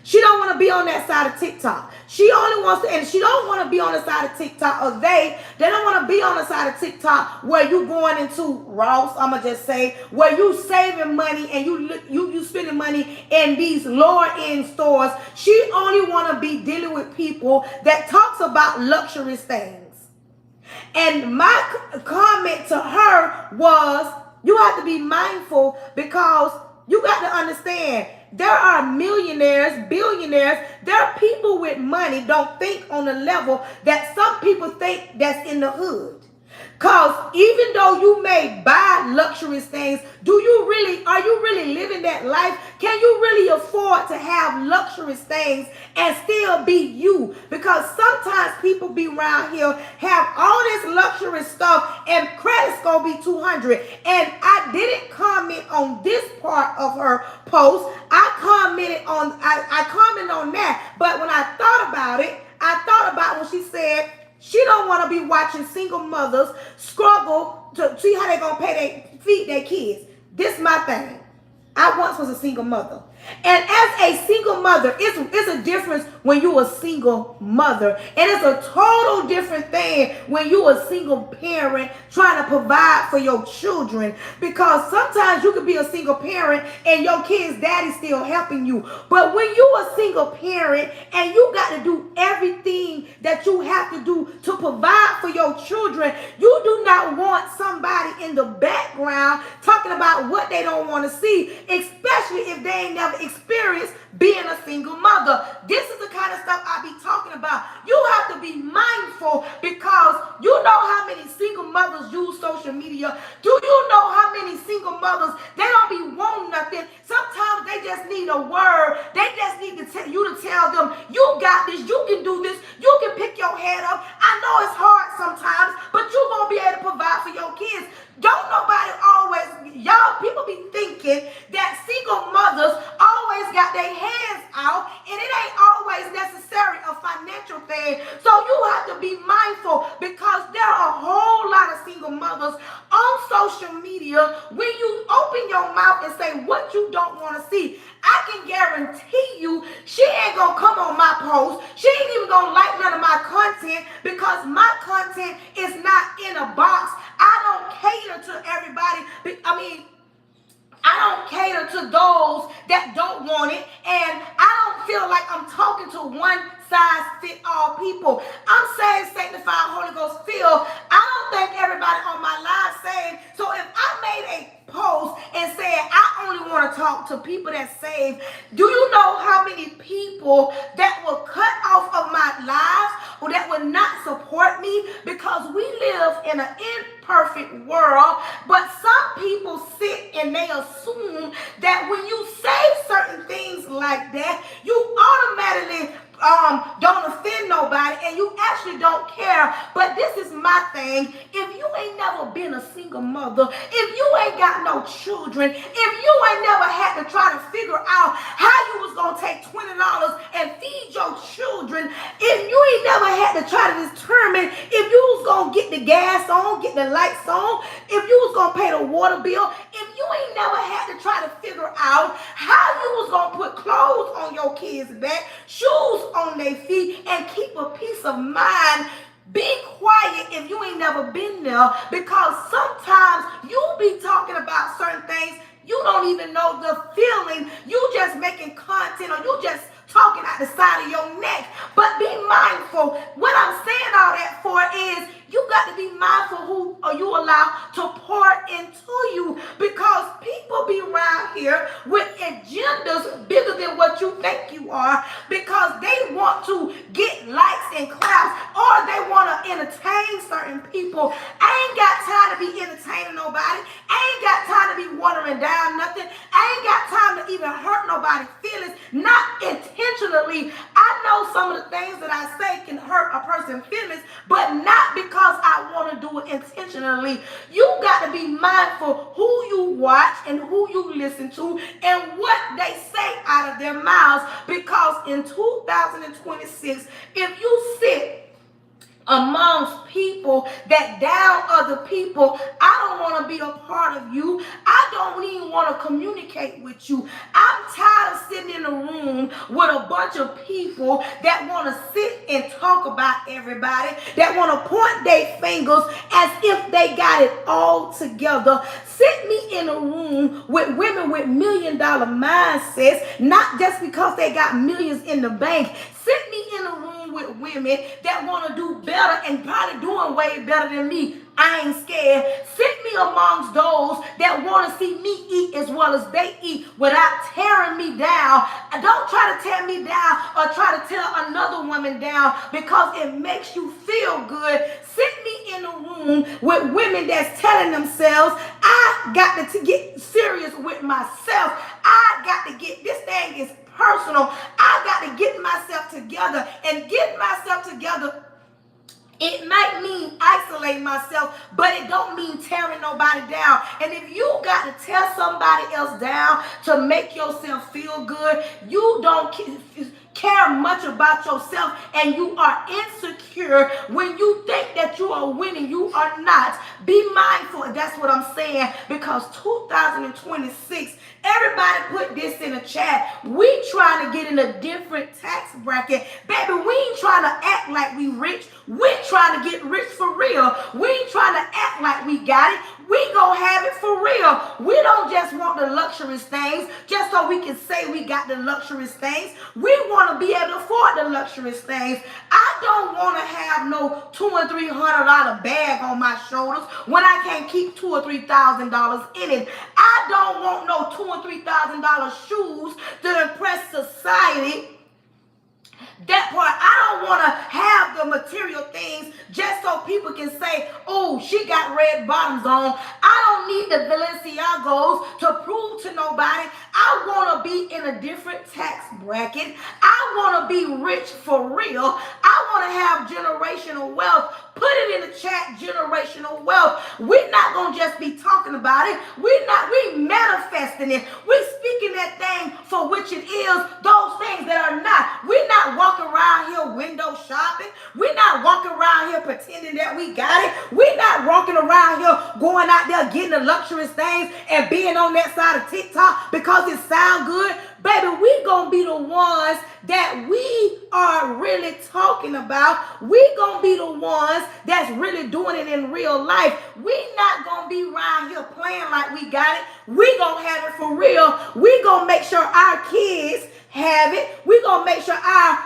She don't want to be on that side of TikTok. She only wants to, and she don't want to be on the side of TikTok, or they don't want to be on the side of TikTok where you going into Ross, I'm going to just say, where you saving money and you spending money in these lower end stores. She only want to be dealing with people that talks about luxurious things. And my comment to her was, you have to be mindful, because you got to understand, there are millionaires, billionaires, there are people with money don't think on the level that some people think that's in the hood. Because even though you may buy luxurious things, are you really living that life? Can you really afford to have luxurious things and still be you? Because sometimes people be around here, have all this luxurious stuff, and credit's gonna be 200. And I didn't comment on this part of her post. I commented on that. But when I thought about it, I thought about when she said, she don't want to be watching single mothers struggle to see how they going to feed their kids. This is my thing. I once was a single mother. And as a single mother, it's a difference when you a single mother. And it's a total different thing when you a single parent trying to provide for your children. Because sometimes you could be a single parent and your kid's daddy's still helping you. But when you a single parent and you got to do everything that you have to do to provide for your children, you do not want somebody in the background talking about what they don't want to see, especially if they ain't never experienced being a single mother. This is the kind of stuff I be talking about. You have to be mindful, because you know how many single mothers use social media. Do you know how many single mothers, they don't be wanting nothing. Sometimes they just need a word. They just need to tell them, you got this, you can do this, you can pick your head up. I know it's hard sometimes, but you're going to be able to provide for your kids. Don't nobody always, y'all, people be thinking that single mothers always got their hands out, and it ain't always necessary a financial thing. So you have to be mindful, because there are a whole lot of single mothers on social media. When you open your mouth and say what you don't want to see, I can guarantee you she ain't gonna come on my post. She ain't even gonna like none of my content, because my content is not in a box. I don't cater to everybody. I don't cater to those that don't want it, and I don't feel like I'm talking to one size fit all people. I'm saved, sanctified, Holy Ghost filled. I don't think everybody on my live saved. So if I made a post and said I only want to talk to people that's saved, do you know how many people that will cut off of my lives, or that will not support me? Because we live in an imperfect world, but some people sit and they assume that when you say certain things like that, you automatically don't offend nobody, and you actually don't care. But this is my thing. If you ain't never been a single mother, if you ain't got no children, if you ain't never had to try to figure out how you was going to take $20 and feed your children, if you ain't never had to try to determine if you was going to get the gas on, get the lights on, if you was going to pay the water bill, if you ain't never had to try to figure out how you was going to put clothes on your kids' back, shoes on their feet, and keep a peace of mind, be quiet if you ain't never been there. Because sometimes you be talking about certain things, you don't even know the feeling. You just making content, or you just talking out the side of your neck. But be mindful. What I'm saying all that for is, you got to be mindful who are you allow to pour into you, because people be around here with agendas bigger than what you think you are, because they want to get likes and claps, or they want to entertain certain people. I ain't got time to be entertaining nobody. I ain't got time to be watering down nothing. I ain't got time to even hurt nobody's feelings, not intentionally. I know some of the things that I say can hurt a person's feelings, but not because I want to do it intentionally. You got to be mindful who you watch and who you listen to and what they say out of their mouths, because in 2026, if you sit amongst people that down other people. I don't want to be a part of you. I don't even want to communicate with you. I'm tired of sitting in a room with a bunch of people that want to sit and talk about everybody, that want to point their fingers as if they got it all together. Sit me in a room with women with $1 million mindsets, not just because they got millions in the bank. Sit me in a room with women that want to do better and probably doing way better than me. I ain't scared. Sit me amongst those that want to see me eat as well as they eat without tearing me down. Don't try to tear me down or try to tear another woman down because it makes you feel good. Sit me in a room with women that's telling themselves, I got to get serious with myself. I got to get, this thing is personal. I got to get myself together, and get myself together, it might mean isolating myself, but it don't mean tearing nobody down. And if you got to tear somebody else down to make yourself feel good, you don't care much about yourself, and you are insecure when you think that you are winning. You are not. Be mindful. That's what I'm saying, because 2026, everybody put this in the chat. We trying to get in a different tax bracket. Baby, we ain't trying to act like we rich. We trying to get rich for real. We ain't trying to act like we got it. We gonna have it for real. We don't just want the luxurious things just so we can say we got the luxurious things. We want to be able to afford the luxurious things. I don't want to have no $200 and $300 bag on my shoulders when I can't keep $2,000 or $3,000 in it. I don't want no $2,000 and $3,000 shoes to impress society. That part, I don't want to have the material things just so people can say, oh, she got red bottoms on. I don't need the Balenciagos to prove to nobody. I want to be in a different tax bracket. I want to be rich for real. I want to have generational wealth. Put it in the chat, generational wealth. We're not going to just be talking about it. We manifesting it. We're speaking that thing for which it is, those things that are not. We're not walking around here window shopping. We're not walking around here pretending that we got it. We're not walking around here going out there getting the luxurious things and being on that side of TikTok because it sounds good. Baby, we gonna be the ones that we are really talking about. We gonna be the ones that's really doing it in real life. We not gonna be around here playing like we got it. We gonna have it for real. We gonna make sure our kids have it. We gonna make sure our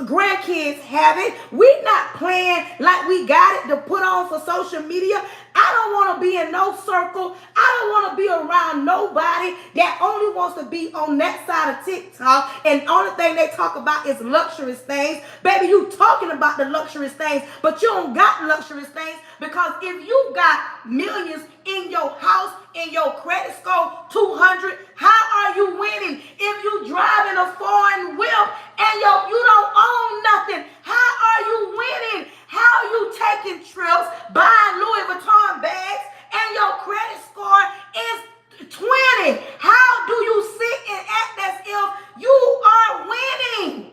grandkids have it. We not playing like we got it to put on for social media. I don't want to be in no circle. I don't want to be around nobody that only wants to be on that side of TikTok, and the only thing they talk about is luxurious things. Baby, you talking about the luxurious things, but you don't got luxurious things, because if you got millions in your house, in your credit score, 200, how are you winning? If you driving a foreign whip and you don't own nothing, how are you winning? How are you taking trips, buying Louis Vuitton bags, and your credit score is 20? How do you sit and act as if you are winning?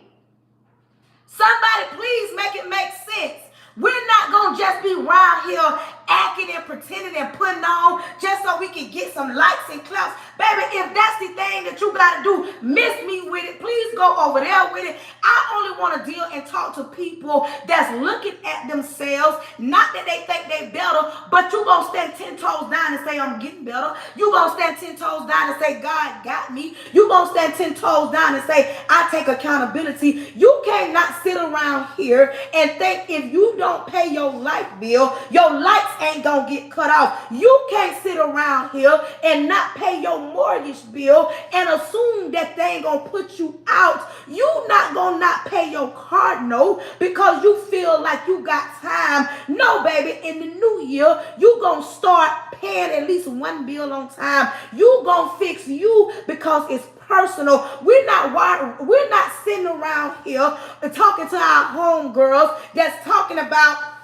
Somebody please make it make sense. We're not going to just be around here acting and pretending and putting on just so we can get some likes and claps. Baby, if that's the thing that you got to do, miss me with it. Please go over there with it. I only want to deal and talk to people that's looking at themselves. Not that they think they better, but you going to stand 10 toes down and say, I'm getting better. You going to stand 10 toes down and say, God got me. You going to stand 10 toes down and say, I take accountability. You cannot sit around here and think if you don't pay your light bill, your lights ain't gonna get cut off. You can't sit around here and not pay your mortgage bill and assume that they ain't gonna put you out. You not gonna not pay your car note because you feel like you got time. No, baby, in the new year, you gonna start paying at least one bill on time. You gonna fix you because it's personal. We're not sitting around here and talking to our homegirls that's talking about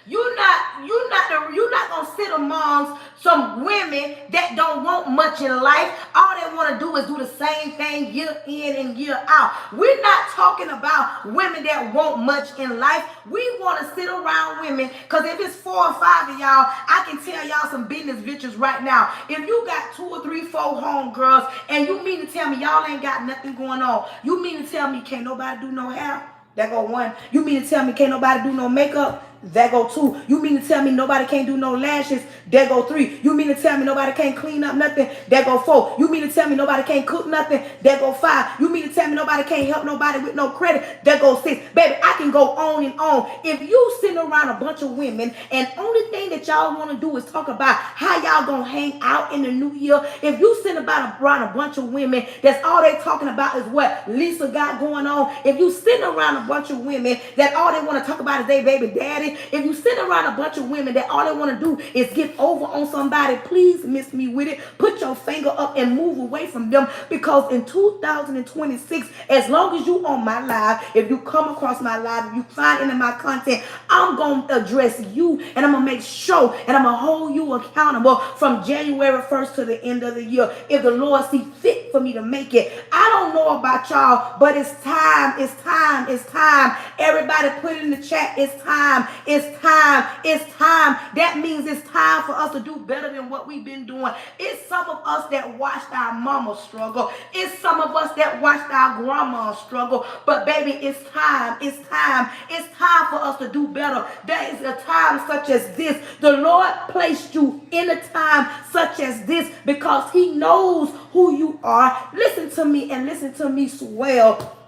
You're not gonna sit amongst some women that don't want much in life. All they want to do is do the same thing year in and year out. We're not talking about women that want much in life. We want to sit around women, because if it's 4 or 5 of y'all, I can tell y'all some business bitches right now. If you got 2 or 3, 4 homegirls, and you mean to tell me y'all ain't got nothing going on, you mean to tell me can't nobody do no hair? That go 1. You mean to tell me can't nobody do no makeup? That go 2. You mean to tell me nobody can't do no lashes? That go 3. You mean to tell me nobody can't clean up nothing? That go 4. You mean to tell me nobody can't cook nothing? That go 5. You mean to tell me nobody can't help nobody with no credit? That go 6. Baby, I can go on and on. If you sitting around a bunch of women and only thing that y'all want to do is talk about how y'all gonna hang out in the new year, if you sitting around a bunch of women that's all they talking about is what Lisa got going on, if you sitting around a bunch of women that all they want to talk about is their baby daddy, if you sit around a bunch of women that all they want to do is get over on somebody, please miss me with it. Put your finger up and move away from them, because in 2026, as long as you on my live, if you come across my live, if you find any of my content, I'm going to address you, and I'm going to make sure, and I'm going to hold you accountable from January 1st to the end of the year, if the Lord see fit for me to make it. I don't know about y'all, but it's time, it's time, it's time. Everybody put in the chat, it's time. It's time. It's time. That means it's time for us to do better than what we've been doing. It's some of us that watched our mama struggle. It's some of us that watched our grandma struggle. But baby, it's time. It's time. It's time for us to do better. There is a time such as this. The Lord placed you in a time such as this because he knows who you are. Listen to me and listen to me well.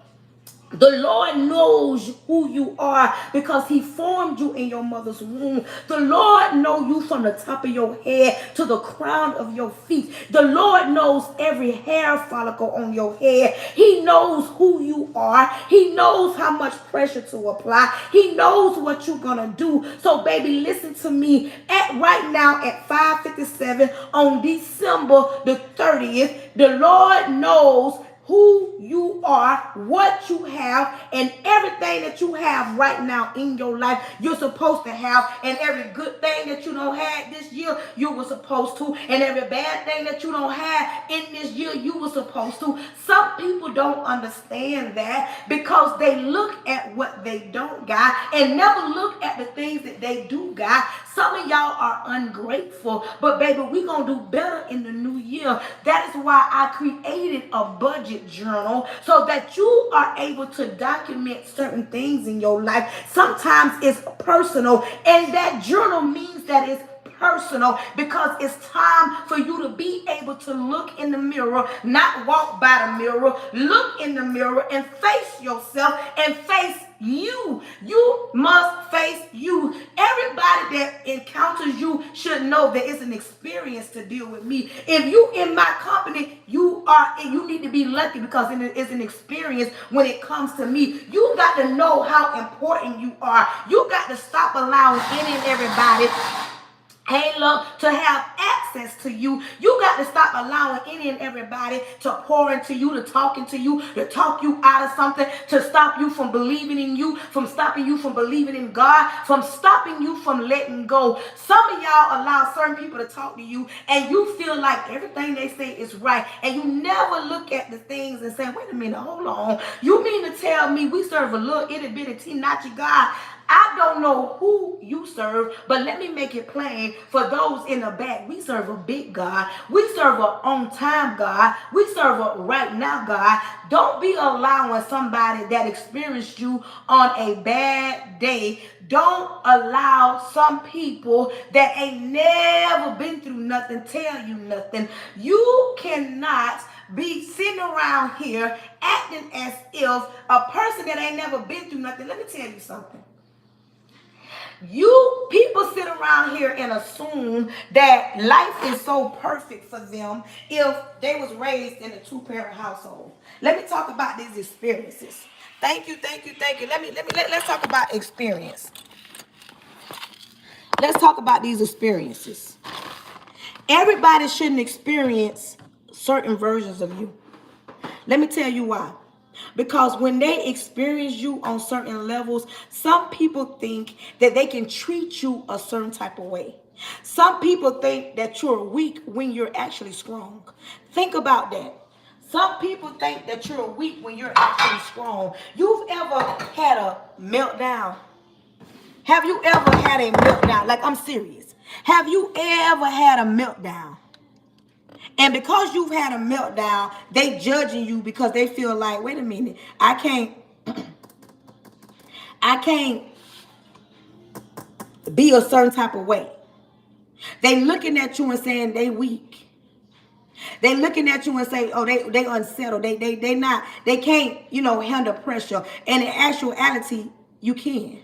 The Lord knows who you are because he formed you in your mother's womb. The Lord knows you from the top of your head to the crown of your feet. The Lord knows every hair follicle on your head. He knows who you are. He knows how much pressure to apply. He knows what you're going to do. So baby, listen to me. Right now at 5:57 on December the 30th, the Lord knows who you are, what you have, and everything that you have right now in your life, you're supposed to have. And every good thing that you don't have this year, you were supposed to. And every bad thing that you don't have in this year, you were supposed to. Some people don't understand that because they look at what they don't got and never look at the things that they do got. Some of y'all are ungrateful, but baby, we're going to do better in the new year. That is why I created a budget journal so that you are able to document certain things in your life. Sometimes it's personal, and that journal means that it's personal because it's time for you to be able to look in the mirror, not walk by the mirror. Look in the mirror and face yourself and face you. You must face you. Everybody that encounters you should know that it's an experience to deal with me. If you in my company, you need to be lucky because it is an experience when it comes to me. You got to know how important you are. You got to stop allowing any and everybody to have access to you. You got to stop allowing any and everybody to pour into you, to talk into you, to talk you out of something, to stop you from believing in you, from stopping you from believing in God, from stopping you from letting go. Some of y'all allow certain people to talk to you and you feel like everything they say is right, and you never look at the things and say, wait a minute, hold on. You mean to tell me we serve a little itty bitty teeny God? I don't know who you serve, but let me make it plain for those in the back. We serve a big God. We serve a on-time God. We serve a right-now God. Don't be allowing somebody that experienced you on a bad day. Don't allow some people that ain't never been through nothing tell you nothing. You cannot be sitting around here acting as if a person that ain't never been through nothing. Let me tell you something. You people sit around here and assume that life is so perfect for them if they was raised in a 2-parent household. Let me talk about these experiences. Thank you. Let's talk about experience. Let's talk about these experiences. Everybody shouldn't experience certain versions of you. Let me tell you why. Because when they experience you on certain levels, some people think that they can treat you a certain type of way. Some people think that you're weak when you're actually strong. Think about that. Some people think that you're weak when you're actually strong. You've ever had a meltdown? Have you ever had a meltdown? Like, I'm serious. Have you ever had a meltdown? And because you've had a meltdown, they judging you because they feel like, wait a minute, I can't be a certain type of way. They looking at you and saying they weak. They looking at you and say, oh, they unsettled. They can't, handle pressure. And in actuality, you can.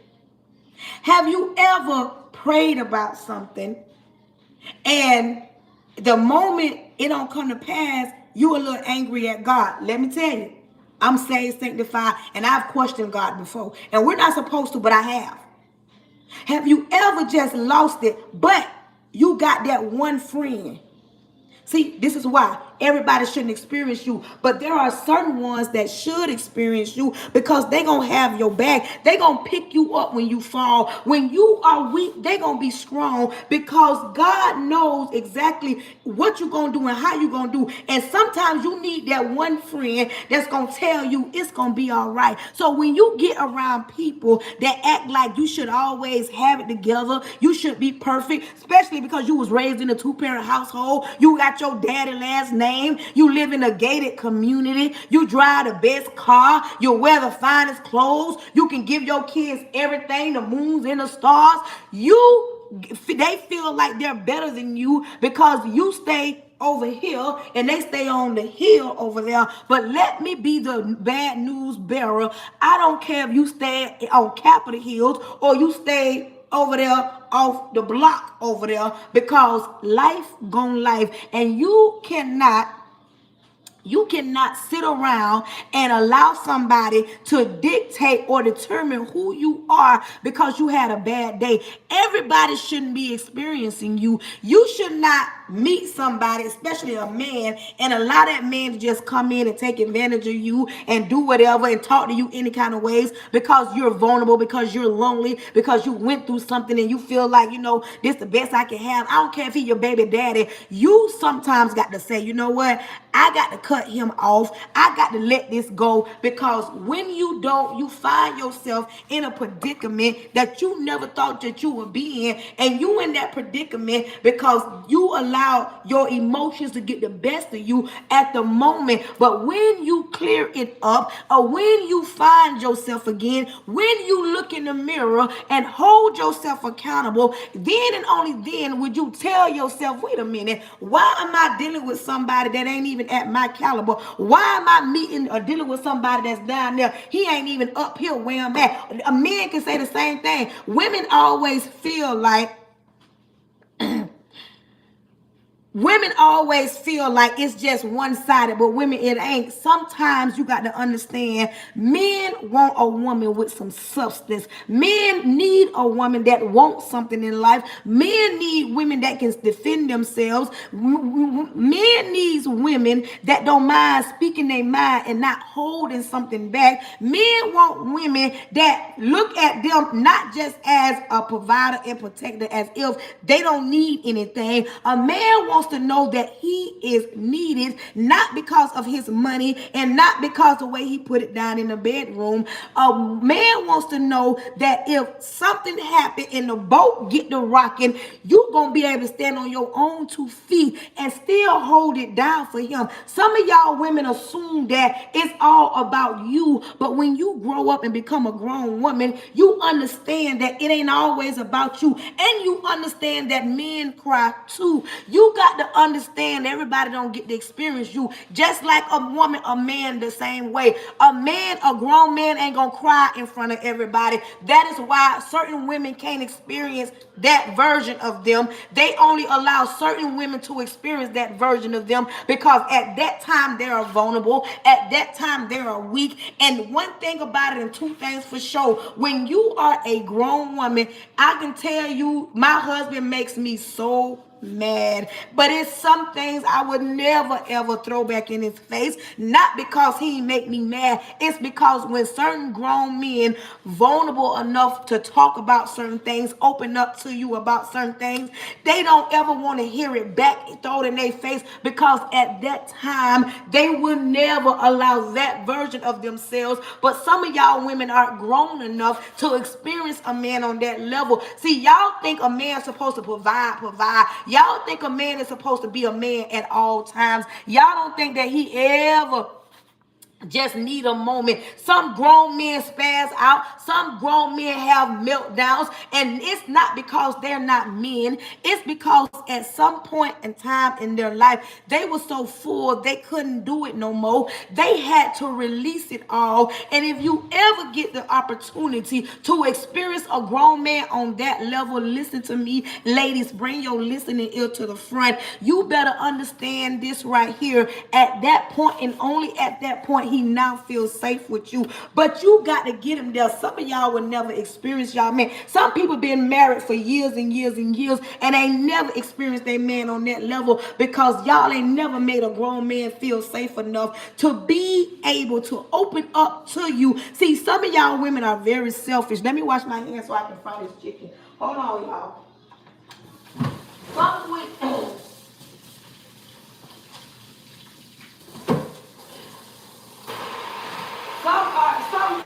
Have you ever prayed about something and the moment it don't come to pass, you a little angry at God? Let me tell you, I'm saved, sanctified, and I've questioned God before. And we're not supposed to, but I have. Have you ever just lost it, but you got that one friend? See, this is why everybody shouldn't experience you. But there are certain ones that should experience you because they're going to have your back. They're going to pick you up when you fall. When you are weak, they're going to be strong because God knows exactly what you're going to do and how you're going to do. And sometimes you need that one friend that's going to tell you it's going to be all right. So when you get around people that act like you should always have it together, you should be perfect, especially because you was raised in a two-parent household, you got your daddy last name, you live in a gated community, you drive the best car, you wear the finest clothes, you can give your kids everything, the moons and the stars. They feel like they're better than you because you stay over here and they stay on the hill over there. But let me be the bad news bearer. I don't care if you stay on Capitol Hills or you stay over there off the block over there, because life gon' life, and you cannot sit around and allow somebody to dictate or determine who you are because you had a bad day. Everybody shouldn't be experiencing you. You should not meet somebody, especially a man, and allow that man to just come in and take advantage of you and do whatever and talk to you any kind of ways because you're vulnerable, because you're lonely, because you went through something and you feel like, this the best I can have. I don't care if he's your baby daddy. You sometimes got to say, you know what? I got to cut him off. I got to let this go, because when you don't, you find yourself in a predicament that you never thought that you would be in. And you in that predicament because you allow your emotions to get the best of you at the moment. But when you clear it up, or when you find yourself again, when you look in the mirror and hold yourself accountable, then and only then would you tell yourself, wait a minute, why am I dealing with somebody that ain't even at my caliber? Why am I meeting or dealing with somebody that's down there? He ain't even up here where I'm at. A man can say the same thing. Women always feel like it's just one-sided, but women, it ain't. Sometimes you got to understand, men want a woman with some substance. Men need a woman that wants something in life. Men need women that can defend themselves. Men needs women that don't mind speaking their mind and not holding something back. Men want women that look at them not just as a provider and protector, as if they don't need anything. A man wants to know that he is needed, not because of his money and not because of the way he put it down in the bedroom. A man wants to know that if something happened and the boat get to rocking, you're going to be able to stand on your own 2 feet and still hold it down for him. Some of y'all women assume that it's all about you, but when you grow up and become a grown woman, you understand that it ain't always about you, and you understand that men cry too. You got to understand everybody don't get to experience you. Just like a woman, a man the same way. A grown man ain't gonna cry in front of everybody. That is why certain women can't experience that version of them. They only allow certain women to experience that version of them because at that time they are vulnerable. At that time they are weak. And one thing about it, and 2 things for sure, when you are a grown woman, I can tell you, my husband makes me so mad. But it's some things I would never ever throw back in his face. Not because he make me mad. It's because when certain grown men vulnerable enough to talk about certain things, open up to you about certain things, they don't ever want to hear it back thrown in their face, because at that time they will never allow that version of themselves. But some of y'all women aren't grown enough to experience a man on that level. See, y'all think a man's supposed to provide. Y'all think a man is supposed to be a man at all times. Y'all don't think that he ever just need a moment. Some grown men spaz out. Some grown men have meltdowns. And it's not because they're not men. It's because at some point in time in their life, they were so full they couldn't do it no more. They had to release it all. And if you ever get the opportunity to experience a grown man on that level, listen to me, ladies, bring your listening ear to the front. You better understand this right here. At that point, and only at that point, he now feels safe with you. But you got to get him there. Some of y'all will never experience y'all man. Some people been married for years and years and years and ain't never experienced their man on that level, because y'all ain't never made a grown man feel safe enough to be able to open up to you. See, some of y'all women are very selfish. Let me wash my hands so I can fry this chicken. Hold on, y'all. Some women, some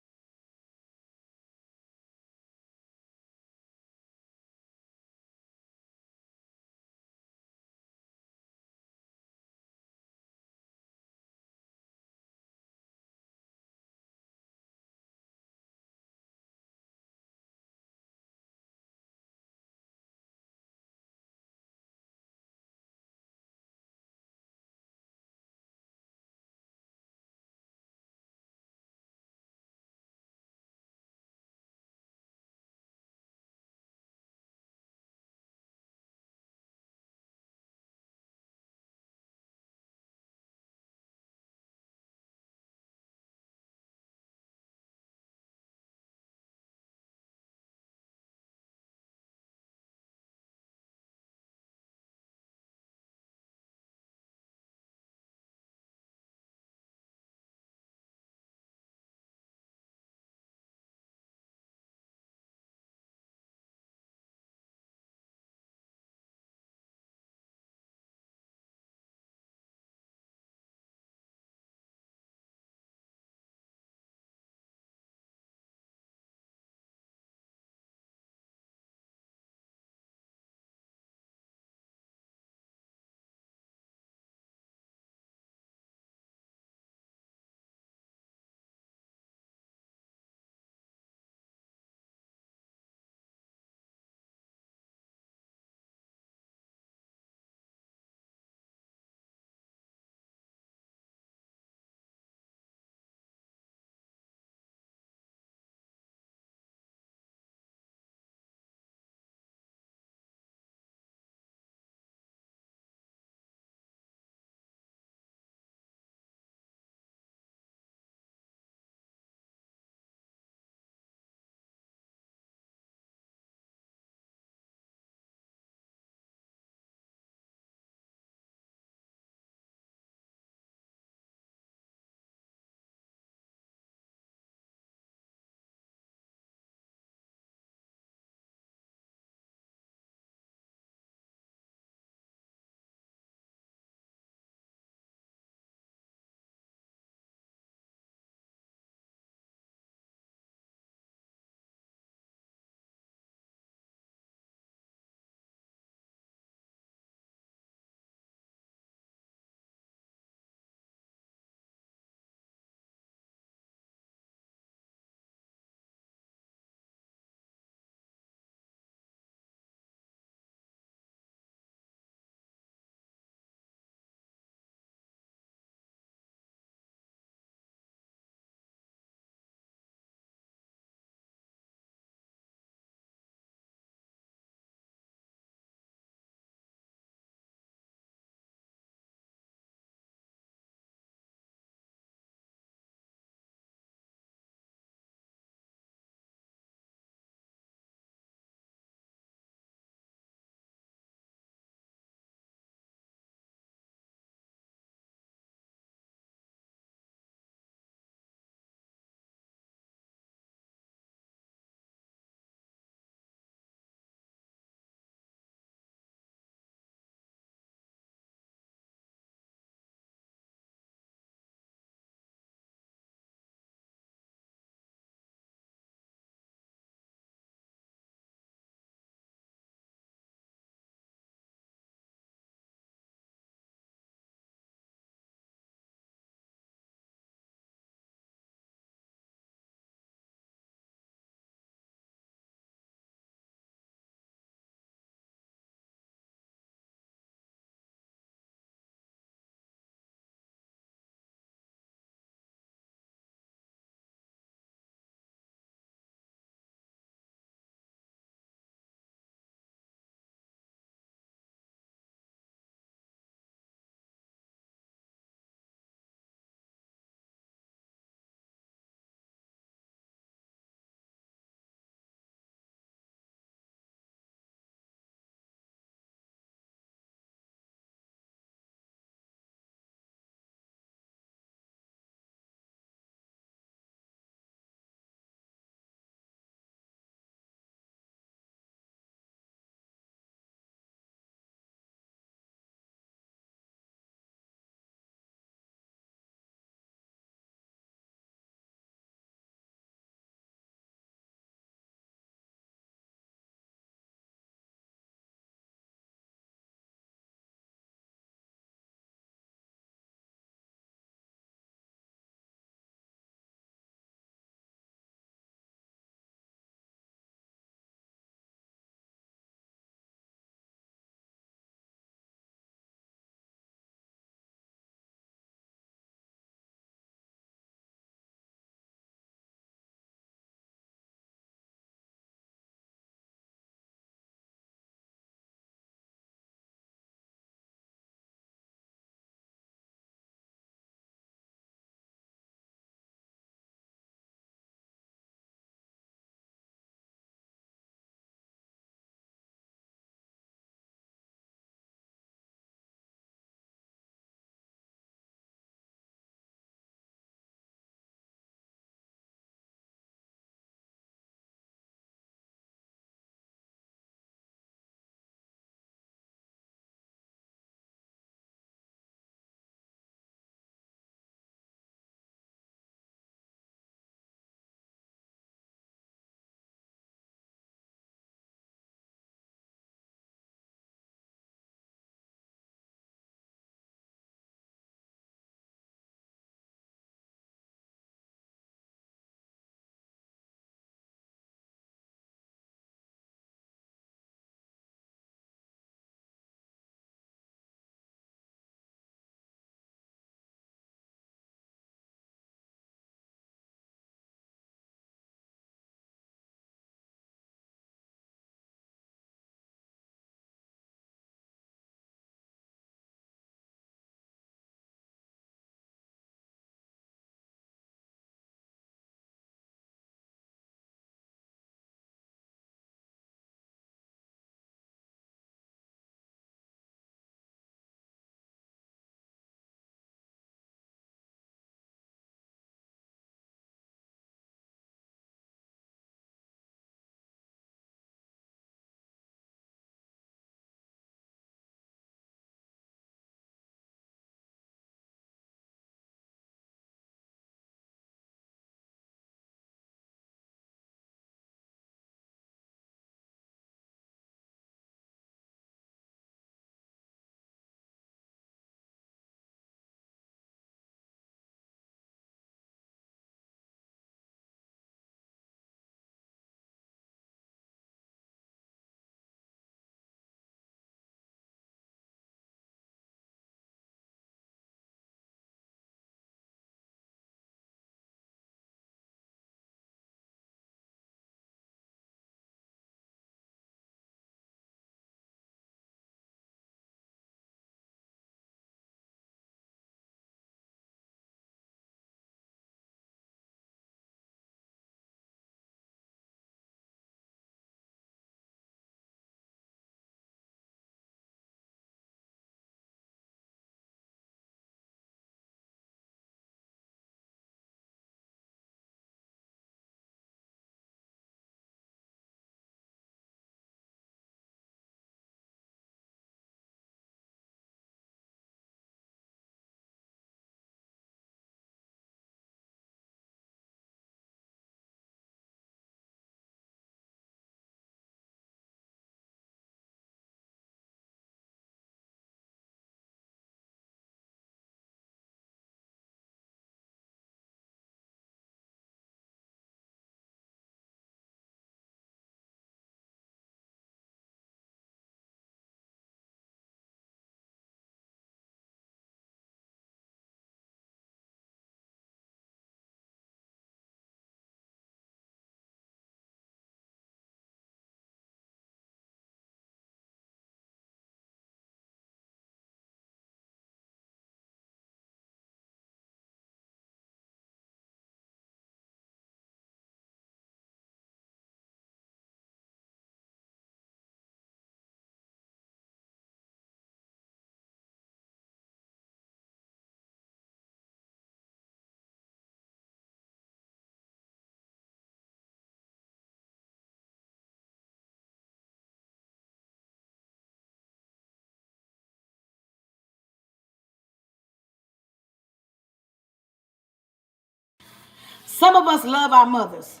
Some of us love our mothers.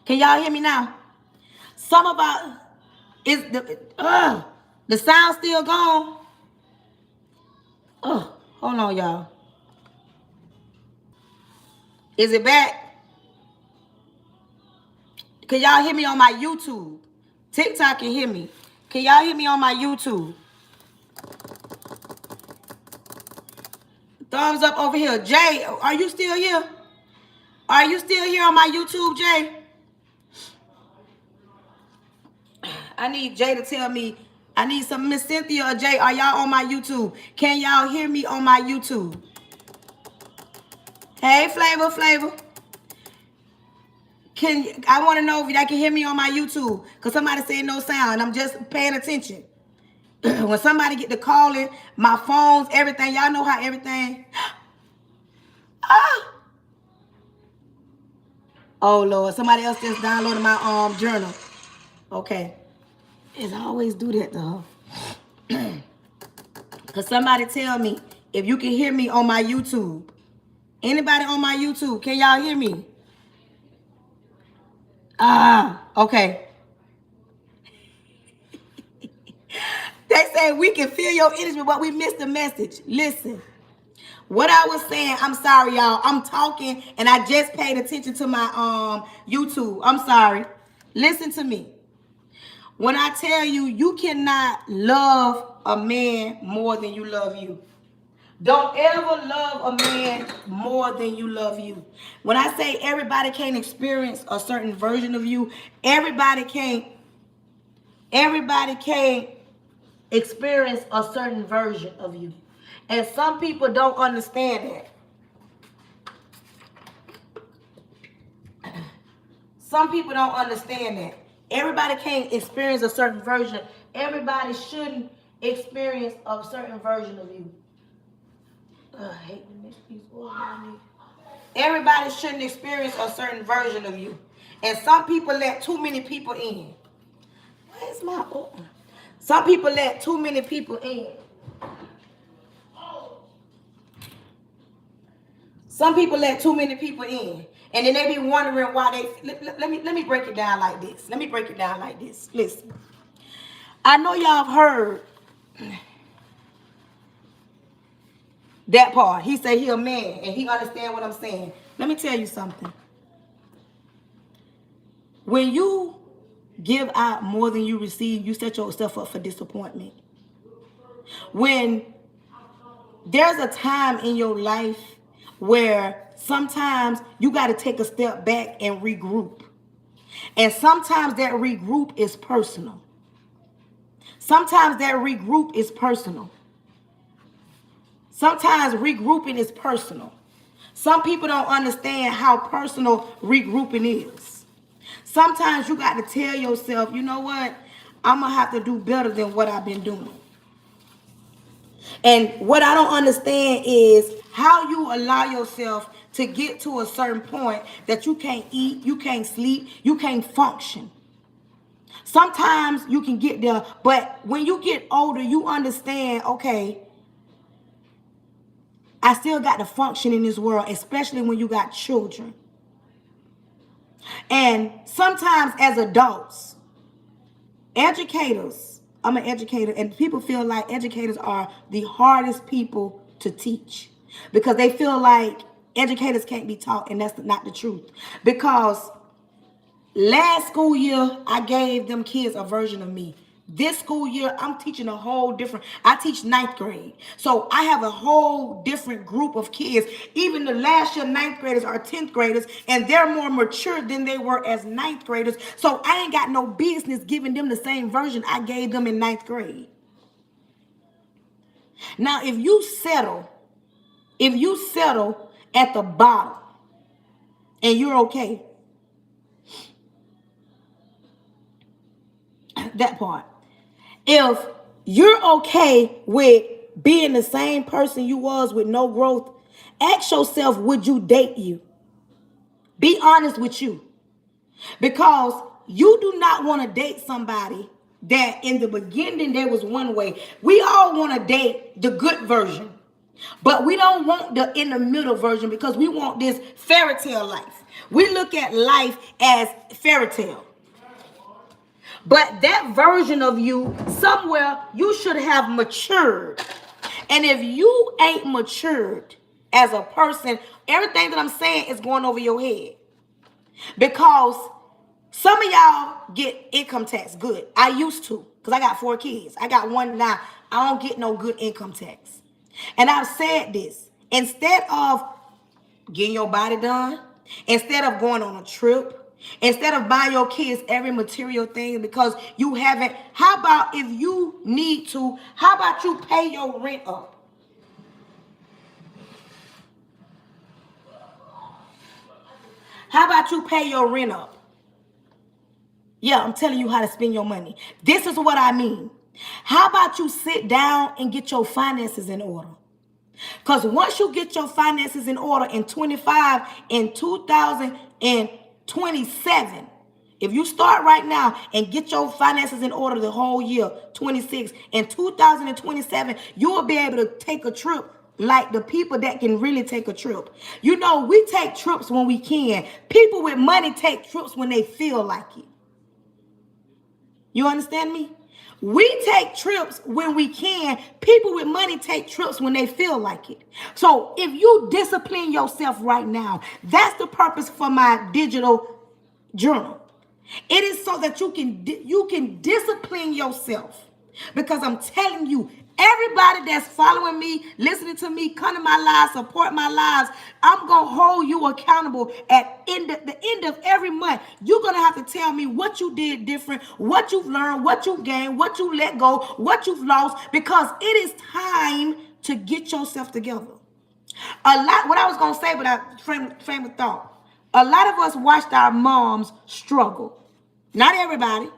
Can y'all hear me now? Some of our is the sound still gone? Hold on, y'all. Is it back? Can y'all hear me on my YouTube? TikTok can hear me. Can y'all hear me on my YouTube? Thumbs up over here. Jay, are you still here? Are you still here on my YouTube, Jay? I need Jay to tell me. I need some Miss Cynthia or Jay. Are y'all on my YouTube? Can y'all hear me on my YouTube? Hey, Flavor. I want to know if y'all can hear me on my YouTube. Because somebody said no sound. I'm just paying attention. When somebody get to calling, my phones, everything. Y'all know how everything. Oh, Lord. Somebody else just downloaded my journal. Okay. It's always do that, though. Because somebody tell me if you can hear me on my YouTube. Anybody on my YouTube, can y'all hear me? Okay. They say we can feel your energy, but we missed the message. Listen. What I was saying, I'm sorry, y'all. I'm talking, and I just paid attention to my YouTube. I'm sorry. Listen to me. When I tell you, you cannot love a man more than you love you. Don't ever love a man more than you love you. When I say everybody can't experience a certain version of you, everybody can't experience a certain version of you. And some people don't understand that. Some people don't understand that. Everybody can't experience a certain version. Everybody shouldn't experience a certain version of you. I hate to miss these words on me. Everybody shouldn't experience a certain version of you. And some people let too many people in. Where's my open? Some people let too many people in. Some people let too many people in. And then they be wondering why they... Let me break it down like this. Listen. I know y'all have heard that part. He say he a man and he understand what I'm saying. Let me tell you something. When you give out more than you receive, you set yourself up for disappointment. When there's a time in your life where sometimes you got to take a step back and regroup. And sometimes that regroup is personal. Sometimes regrouping is personal. Some people don't understand how personal regrouping is. Sometimes you got to tell yourself, you know what? I'm going to have to do better than what I've been doing. And what I don't understand is how you allow yourself to get to a certain point that you can't eat, you can't sleep, you can't function. Sometimes you can get there, but when you get older, you understand, okay, I still got to function in this world, especially when you got children. And sometimes as adults, educators, I'm an educator, and people feel like educators are the hardest people to teach because they feel like educators can't be taught, and that's not the truth. Because last school year, I gave them kids a version of me. This school year, I'm teaching a whole different, I teach 9th grade. So I have a whole different group of kids. Even the last year 9th graders are 10th graders, and they're more mature than they were as 9th graders. So I ain't got no business giving them the same version I gave them in 9th grade. Now, if you settle at the bottom and you're okay, that part. If you're okay with being the same person you was with no growth, ask yourself, would you date you? Be honest with you. Because you do not want to date somebody that in the beginning there was one way. We all want to date the good version. But we don't want the in the middle version because we want this fairy tale life. We look at life as fairy tale. But that version of you, somewhere you should have matured. And if you ain't matured as a person, everything that I'm saying is going over your head. Because some of y'all get income tax good. I used to, because I got 4 kids. I got one now. I don't get no good income tax. And I've said this. Instead of getting your body done, instead of going on a trip, instead of buying your kids every material thing because you haven't, how about if you need to, how about you pay your rent up? How about you pay your rent up? Yeah, I'm telling you how to spend your money. This is what I mean. How about you sit down and get your finances in order? Because once you get your finances in order in 2027, if you start right now and get your finances in order the whole year, 26, in 2027, you will be able to take a trip like the people that can really take a trip. You know, we take trips when we can. People with money take trips when they feel like it. You understand me? We take trips when we can. People with money take trips when they feel like it. So if you discipline yourself right now, that's the purpose for my digital journal. It is so that you can discipline yourself. Because I'm telling you, everybody that's following me, listening to me, come to my lives, support my lives, I'm going to hold you accountable at the end of every month. You're going to have to tell me what you did different, what you've learned, what you gained, what you let go, what you've lost, because it is time to get yourself together. What I was going to say, but I frame of thought. A lot of us watched our moms struggle. Not everybody.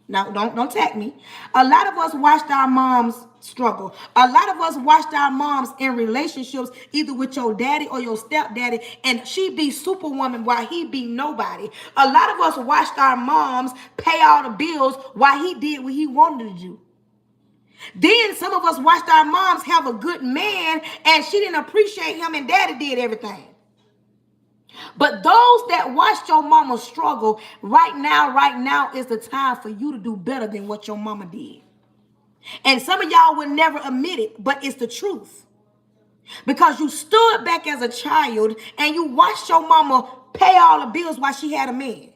Now, don't tag me. A lot of us watched our moms struggle. A lot of us watched our moms in relationships, either with your daddy or your stepdaddy, and she be superwoman while he be nobody. A lot of us watched our moms pay all the bills while he did what he wanted to do. Then some of us watched our moms have a good man, and she didn't appreciate him, and daddy did everything. But those that watched your mama struggle, right now is the time for you to do better than what your mama did. And some of y'all will never admit it, but it's the truth. Because you stood back as a child and you watched your mama pay all the bills while she had a man.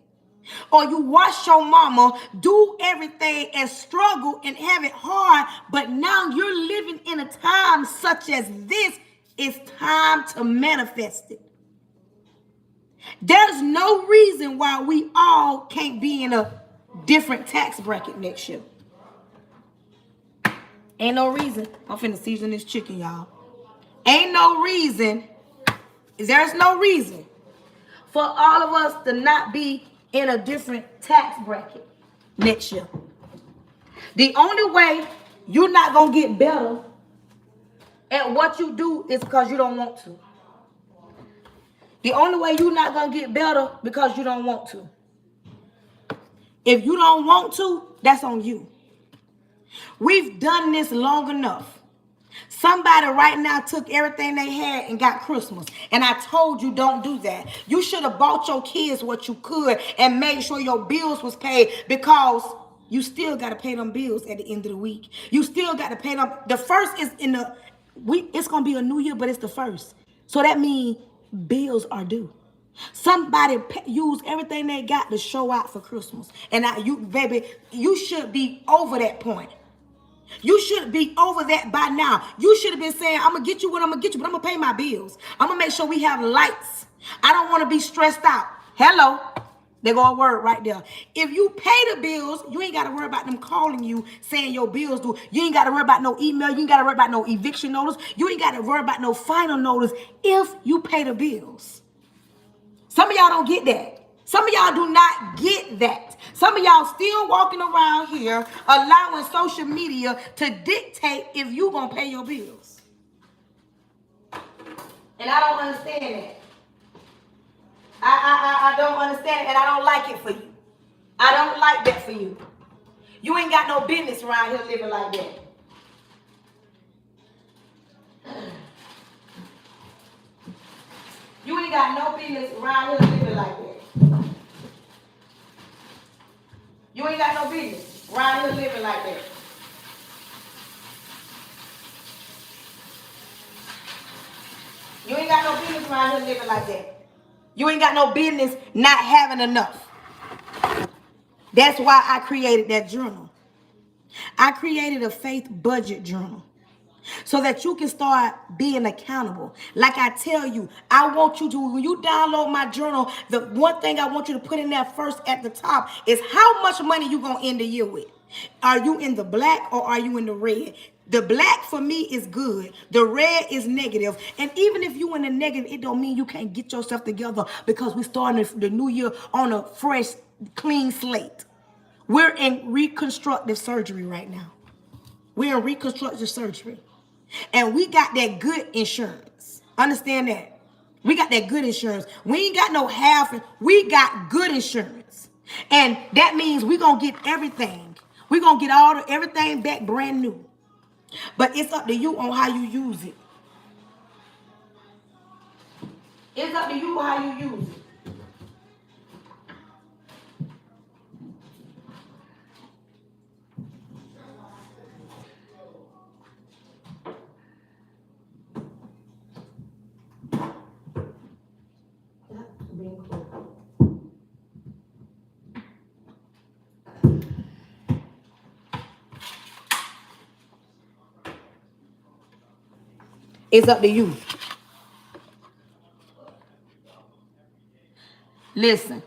Or you watched your mama do everything and struggle and have it hard, but now you're living in a time such as this. It's time to manifest it. There's no reason why we all can't be in a different tax bracket next year. Ain't no reason. I'm finna season this chicken, y'all. Ain't no reason. There's no reason for all of us to not be in a different tax bracket next year. The only way you're not gonna get better at what you do is because you don't want to. The only way you're not going to get better because you don't want to. If you don't want to, that's on you. We've done this long enough. Somebody right now took everything they had and got Christmas. And I told you don't do that. You should have bought your kids what you could and made sure your bills was paid, because you still got to pay them bills at the end of the week. You still got to pay them. The first is in the week. It's going to be a new year, but it's the first. So that means bills are due. Somebody used everything they got to show out for Christmas. And you should be over that point. You should be over that by now. You should have been saying, I'm going to get you what I'm going to get you, but I'm going to pay my bills. I'm going to make sure we have lights. I don't want to be stressed out. Hello. There go a word right there. If you pay the bills, you ain't got to worry about them calling you saying your bills due. You ain't got to worry about no email. You ain't got to worry about no eviction notice. You ain't got to worry about no final notice if you pay the bills. Some of y'all don't get that. Some of y'all do not get that. Some of y'all still walking around here allowing social media to dictate if you gonna pay your bills. And I don't understand that. I don't understand it, and I don't like it for you. I don't like that for you. You ain't got no business around here living like that. You ain't got no business around here living like that. You ain't got no business around here living like that. You ain't got no business around here living like that. You ain't got no business not having enough. That's why I created that journal. I created a faith budget journal so that you can start being accountable. Like I tell you, I want you to, when you download my journal, the one thing I want you to put in there first at the top is how much money you going to end the year with. Are you in the black or are you in the red? The black for me is good. The red is negative. And even if you in the negative, it don't mean you can't get yourself together because we're starting the new year on a fresh, clean slate. We're in reconstructive surgery right now. We're in reconstructive surgery. And we got that good insurance. Understand that? We got that good insurance. We ain't got no half. We got good insurance. And that means we're going to get everything. We're going to get everything back brand new. But it's up to you on how you use it. It's up to you how you use it. It's up to you. Listen,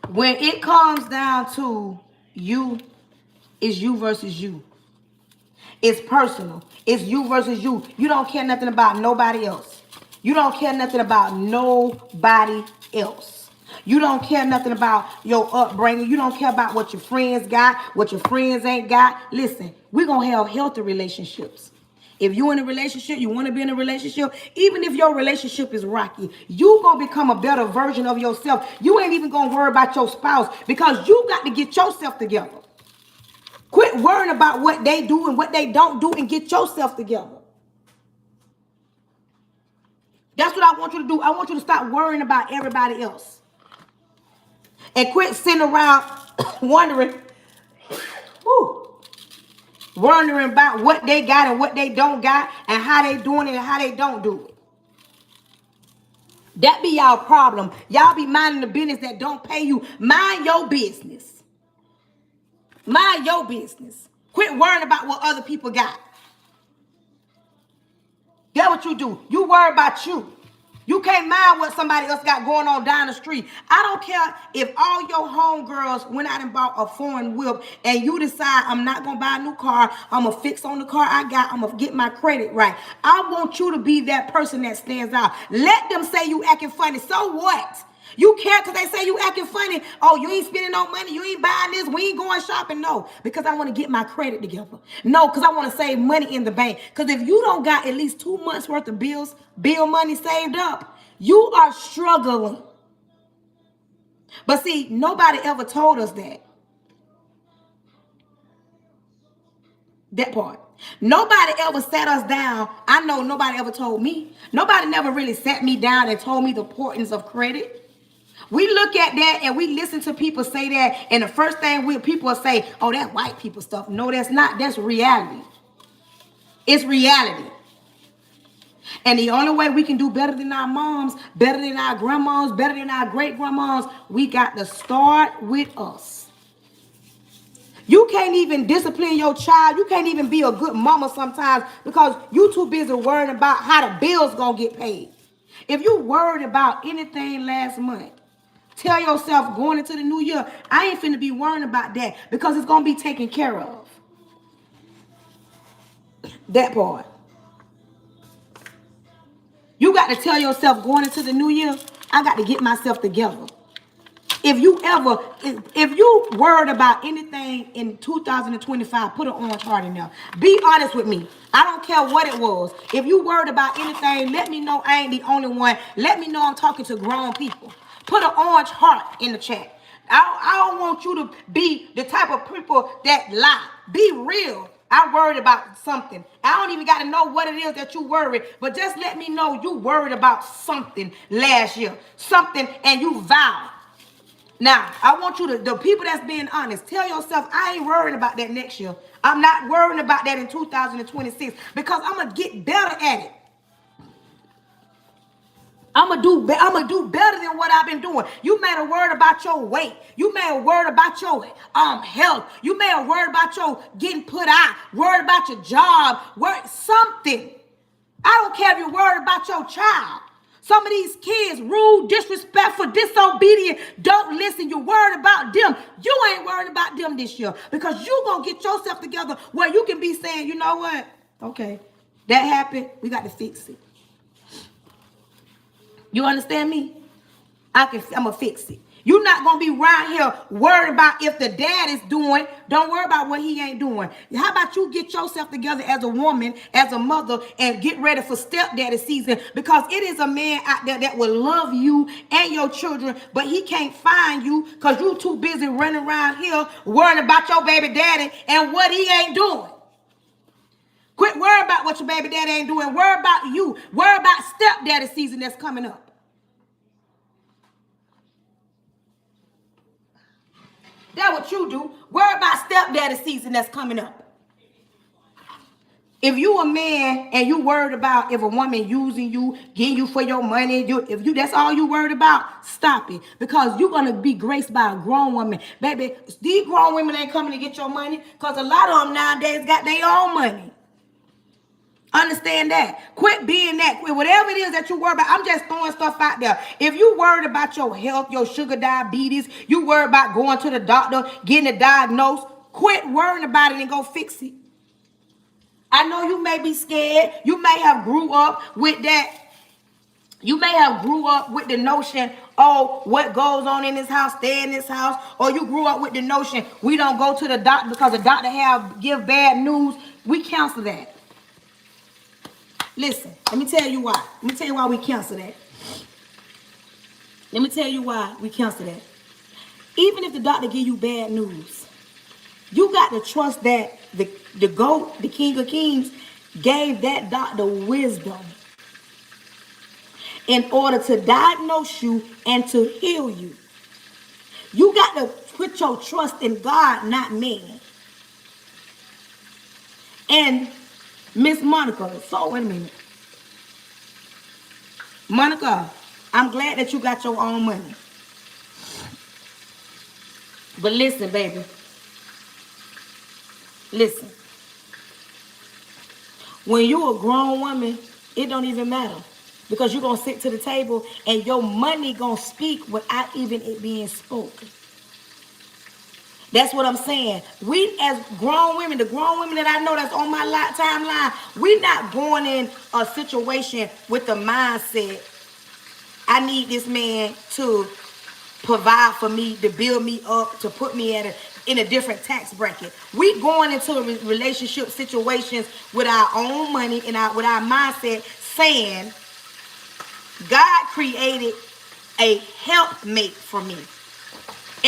when it comes down to you, it's you versus you. It's personal. It's you versus you. You don't care nothing about nobody else. You don't care nothing about nobody else. You don't care nothing about your upbringing. You don't care about what your friends got, what your friends ain't got. Listen, we're going to have healthy relationships. If you're in a relationship, you want to be in a relationship, even if your relationship is rocky, you going to become a better version of yourself. You ain't even going to worry about your spouse because you got to get yourself together. Quit worrying about what they do and what they don't do and get yourself together. That's what I want you to do. I want you to stop worrying about everybody else. And quit sitting around wondering about what they got and what they don't got and how they doing it and how they don't do it. That be y'all problem. Y'all be minding the business that don't pay you. Mind your business. Mind your business. Quit worrying about what other people got. That's what you do. You worry about you. You can't mind what somebody else got going on down the street. I don't care if all your homegirls went out and bought a foreign whip and you decide I'm not going to buy a new car. I'm going to fix on the car I got. I'm going to get my credit right. I want you to be that person that stands out. Let them say you acting funny. So what? You care because they say you acting funny. Oh, you ain't spending no money. You ain't buying this. We ain't going shopping. No, because I want to get my credit together. No, because I want to save money in the bank. Because if you don't got at least 2 months worth of bill money saved up, you are struggling. But see, nobody ever told us that. That part. Nobody ever sat us down. I know nobody ever told me. Nobody never really sat me down and told me the importance of credit. We look at that and we listen to people say that, and the first thing people will say, oh, that's white people stuff. No, that's not. That's reality. It's reality. And the only way we can do better than our moms, better than our grandmas, better than our great-grandmas, we got to start with us. You can't even discipline your child. You can't even be a good mama sometimes because you too busy worrying about how the bills gonna get paid. If you worried about anything last month, tell yourself going into the new year, I ain't finna be worrying about that because it's going to be taken care of. That part. You got to tell yourself going into the new year, I got to get myself together. If you worried about anything in 2025, put an orange heart in there. Be honest with me. I don't care what it was. If you worried about anything, let me know I ain't the only one. Let me know I'm talking to grown people. Put an orange heart in the chat. I don't want you to be the type of people that lie. Be real. I worried about something. I don't even got to know what it is that you worried, but just let me know you worried about something last year. Something, and you vowed. Now, I want you to, the people that's being honest, tell yourself, I ain't worrying about that next year. I'm not worrying about that in 2026 because I'm going to get better at it. I'm gonna do better than what I've been doing. You may have worried about your weight. You may have worried about your health. You may have worried about your getting put out, worried about your job, something. I don't care if you're worried about your child. Some of these kids, rude, disrespectful, disobedient, don't listen. You're worried about them. You ain't worried about them this year because you're going to get yourself together where you can be saying, you know what? Okay, that happened. We got to fix it. You understand me? I'm going to fix it. You're not going to be around here worried about if the dad is doing. Don't worry about what he ain't doing. How about you get yourself together as a woman, as a mother, and get ready for stepdaddy season? Because it is a man out there that will love you and your children, but he can't find you because you're too busy running around here worrying about your baby daddy and what he ain't doing. Quit worrying about what your baby daddy ain't doing. Worry about you. Worry about stepdaddy season that's coming up. That's what you do. Worry about stepdaddy season that's coming up. If you a man and you worried about if a woman using you, getting you for your money, that's all you worried about, stop it. Because you're going to be graced by a grown woman. Baby, these grown women ain't coming to get your money because a lot of them nowadays got their own money. Understand that. Quit being that. Whatever it is that you worry about, I'm just throwing stuff out there. If you worried about your health, your sugar diabetes, you worried about going to the doctor, getting it diagnosed, quit worrying about it and go fix it. I know you may be scared. You may have grew up with that. You may have grew up with the notion, oh, what goes on in this house, stay in this house. Or you grew up with the notion, we don't go to the doctor because the doctor give bad news. We cancel that. Listen, let me tell you why. Let me tell you why we cancel that. Let me tell you why we cancel that. Even if the doctor give you bad news, you got to trust that the GOAT, the King of Kings, gave that doctor wisdom in order to diagnose you and to heal you. You got to put your trust in God, not man. And Miss Monica, so wait a minute. Monica, I'm glad that you got your own money. But listen, baby. Listen. When you're a grown woman, it don't even matter. Because you're going to sit to the table and your money going to speak without even it being spoken. That's what I'm saying. We as grown women, the grown women that I know that's on my timeline, we're not going in a situation with the mindset, I need this man to provide for me, to build me up, to put me in a different tax bracket. We going into relationship situations with our own money and with our mindset saying, God created a helpmate for me.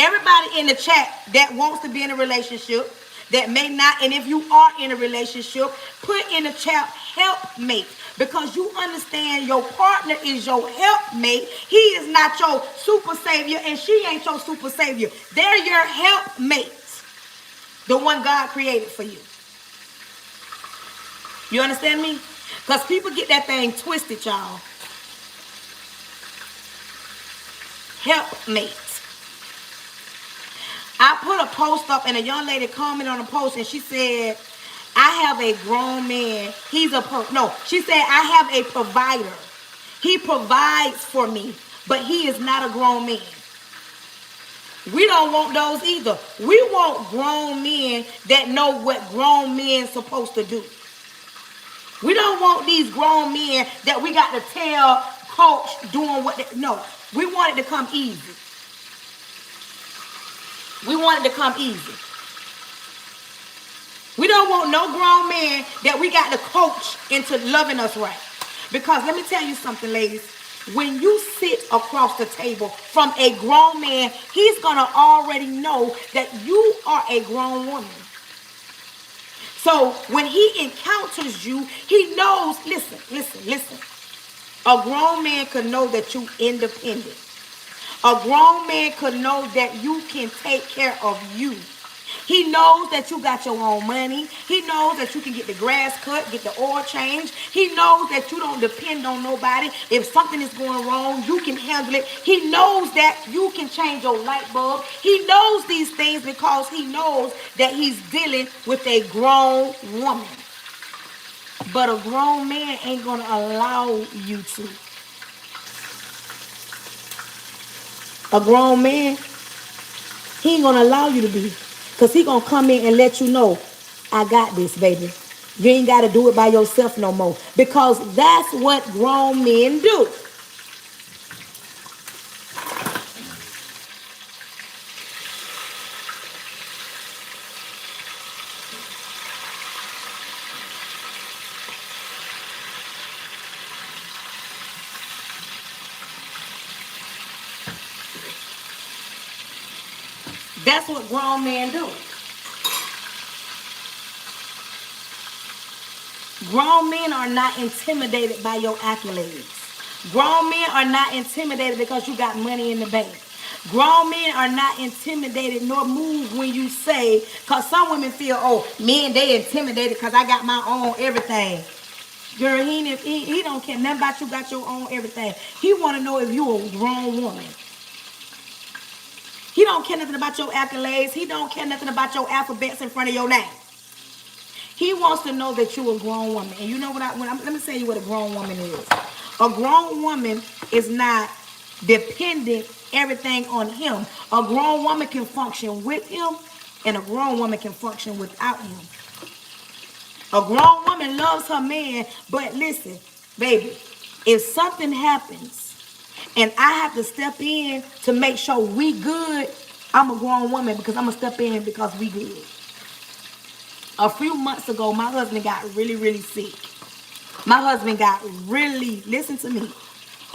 Everybody in the chat that wants to be in a relationship, that may not, and if you are in a relationship, put in the chat helpmate, because you understand your partner is your helpmate. He is not your super savior, and she ain't your super savior. They're your helpmates, the one God created for you. You understand me? Because people get that thing twisted, y'all. Helpmate. I put a post up and a young lady commented on the post and she said, I have a grown man. She said, I have a provider. He provides for me, but he is not a grown man. We don't want those either. We want grown men that know what grown men supposed to do. We don't want these grown men that we got to tell, coach, doing what they, no. We want it to come easy. We want it to come easy. We don't want no grown man that we got to coach into loving us right. Because let me tell you something, ladies. When you sit across the table from a grown man, he's going to already know that you are a grown woman. So when he encounters you, he knows, listen. A grown man could know that you independent. A grown man could know that you can take care of you. He knows that you got your own money. He knows that you can get the grass cut, get the oil changed. He knows that you don't depend on nobody. If something is going wrong, you can handle it. He knows that you can change your light bulb. He knows these things because he knows that he's dealing with a grown woman. But a grown man ain't going to allow you to. A grown man, he ain't going to allow you to be. Because he going to come in and let you know, I got this, baby. You ain't got to do it by yourself no more. Because that's what grown men do. That's what grown men do. Grown men are not intimidated by your accolades. Grown men are not intimidated because you got money in the bank. Grown men are not intimidated nor moved when you say, because some women feel, oh, men, they intimidated because I got my own everything. Girl, he don't care nothing about you got your own everything. He want to know if you a grown woman. He don't care nothing about your accolades. He don't care nothing about your alphabets in front of your name. He wants to know that you're a grown woman. And you know what? Let me tell you what a grown woman is. A grown woman is not dependent everything on him. A grown woman can function with him, and a grown woman can function without him. A grown woman loves her man, but listen, baby, if something happens and I have to step in to make sure we good, I'm a grown woman because I'm going to step in because we good. A few months ago, my husband got really, really sick. My husband got really, listen to me.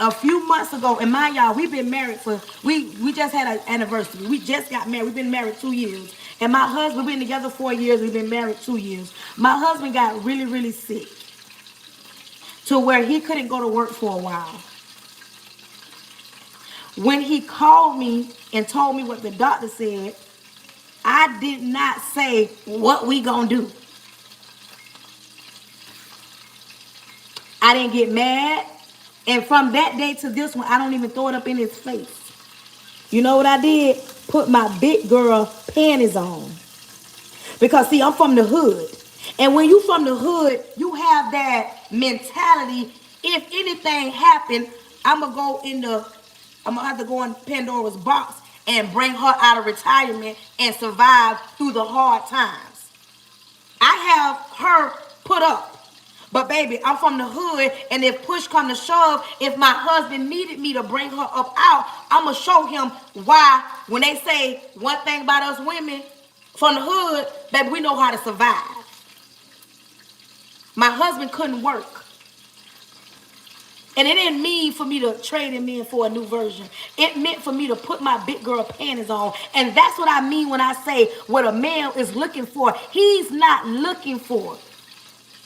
A few months ago, and mind y'all, we've been married we just had an anniversary. We just got married. We've been married 2 years. And my husband, we've been together 4 years. We've been married 2 years. My husband got really, really sick to where he couldn't go to work for a while. When he called me and told me what the doctor said, I did not say, what we gonna do? I didn't get mad. And from that day to this one, I don't even throw it up in his face. You know what I did? Put my big girl panties on. Because, see, I'm from the hood. And when you from the hood, you have that mentality. If anything happened, I'm going to have to go in Pandora's box and bring her out of retirement and survive through the hard times. I have her put up. But baby, I'm from the hood, and if push come to shove, if my husband needed me to bring her up out, I'm going to show him why. When they say one thing about us women from the hood, baby, we know how to survive. My husband couldn't work. And it didn't mean for me to trade him in for a new version. It meant for me to put my big girl panties on. And that's what I mean when I say what a man is looking for. He's not looking for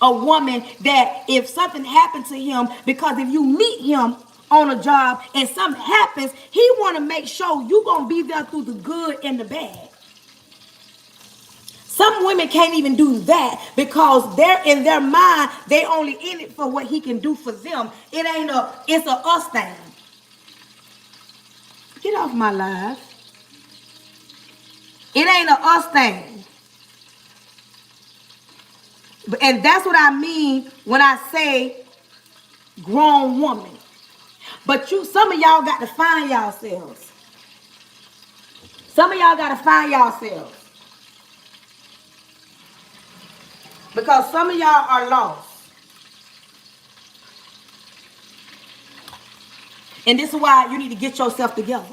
a woman that if something happened to him, because if you meet him on a job and something happens, he want to make sure you're going to be there through the good and the bad. Some women can't even do that because they're in their mind, they only in it for what he can do for them. It's a us thing. Get off my life. It ain't a us thing. And that's what I mean when I say grown woman. But some of y'all got to find yourselves. Some of y'all got to find yourselves. Because some of y'all are lost. And this is why you need to get yourself together.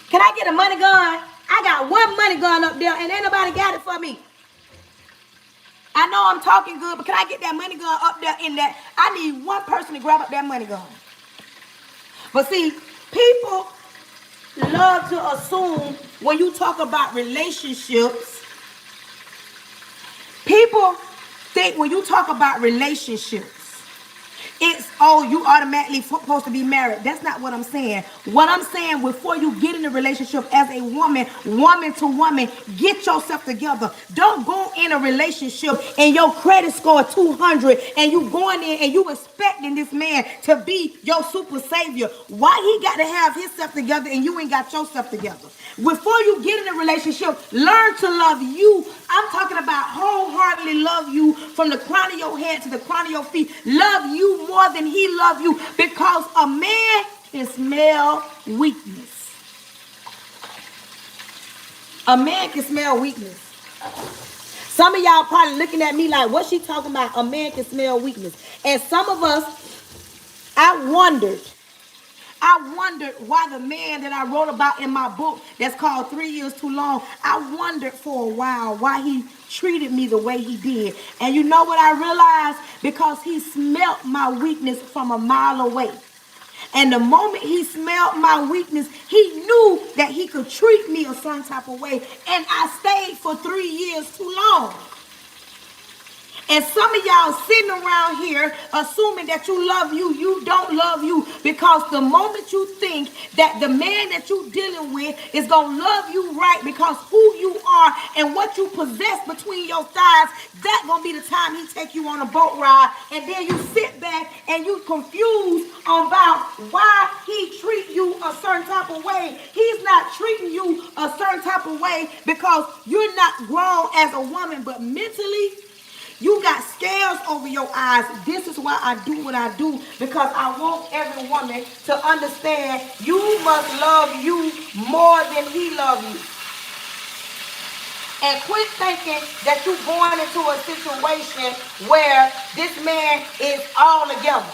Can I get a money gun? I got one money gun up there and ain't nobody got it for me. I know I'm talking good, but can I get that money gun up there in that? I need one person to grab up that money gun. But see, people love to assume when you talk about relationships people think when you talk about relationships, it's, oh, you automatically supposed to be married. That's not what I'm saying. What I'm saying, before you get in a relationship as a woman, woman to woman, get yourself together. Don't go in a relationship and your credit score 200 and you going in and you expecting this man to be your super savior. Why he got to have himself together and you ain't got yourself together? Before you get in a relationship, learn to love you. I'm talking about wholeheartedly love you from the crown of your head to the crown of your feet. Love you more than he loves you, because a man can smell weakness. A man can smell weakness. Some of y'all probably looking at me like, what's she talking about? A man can smell weakness. And some of us, I wondered why the man that I wrote about in my book that's called 3 Years Too Long, I wondered for a while why he treated me the way he did. And you know what I realized? Because he smelt my weakness from a mile away. And the moment he smelled my weakness, he knew that he could treat me a certain type of way. And I stayed for 3 years too long. And some of y'all sitting around here assuming that you love you. You don't love you, because the moment you think that the man that you're dealing with is going to love you right because who you are and what you possess between your thighs, that's going to be the time he take you on a boat ride. And then you sit back and you confused about why he treat you a certain type of way. He's not treating you a certain type of way because you're not grown as a woman, but mentally, you got scales over your eyes. This is why I do what I do, because I want every woman to understand you must love you more than he loves you. And quit thinking that you're going into a situation where this man is all together.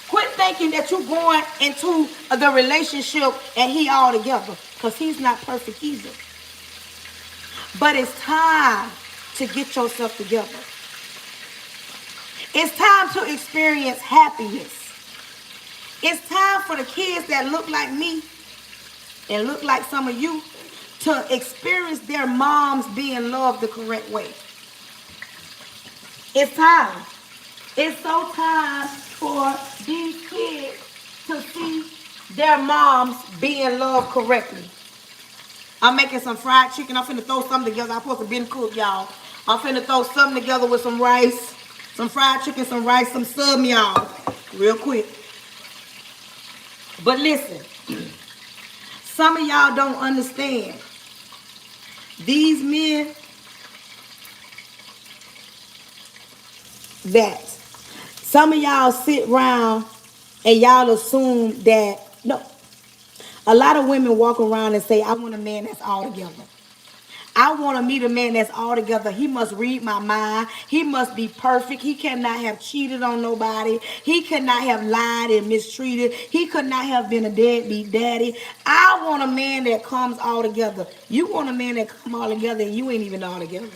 Quit thinking that you're going into the relationship and he all together, because he's not perfect either. But it's time to get yourself together. It's time to experience happiness. It's time for the kids that look like me and look like some of you to experience their moms being loved the correct way. It's time. It's so time for these kids to see their moms being loved correctly. I'm making some fried chicken. I'm finna throw something together. I'm supposed to been cooked, y'all. I'm finna throw something together with some rice, some fried chicken, some rice, some sub, y'all. Real quick. But listen, some of y'all don't understand. These men that some of y'all sit around and y'all assume that, no. A lot of women walk around and say, I want a man that's all together. I want to meet a man that's all together. He must read my mind. He must be perfect. He cannot have cheated on nobody. He cannot have lied and mistreated. He could not have been a deadbeat daddy. I want a man that comes all together. You want a man that come all together and you ain't even all together.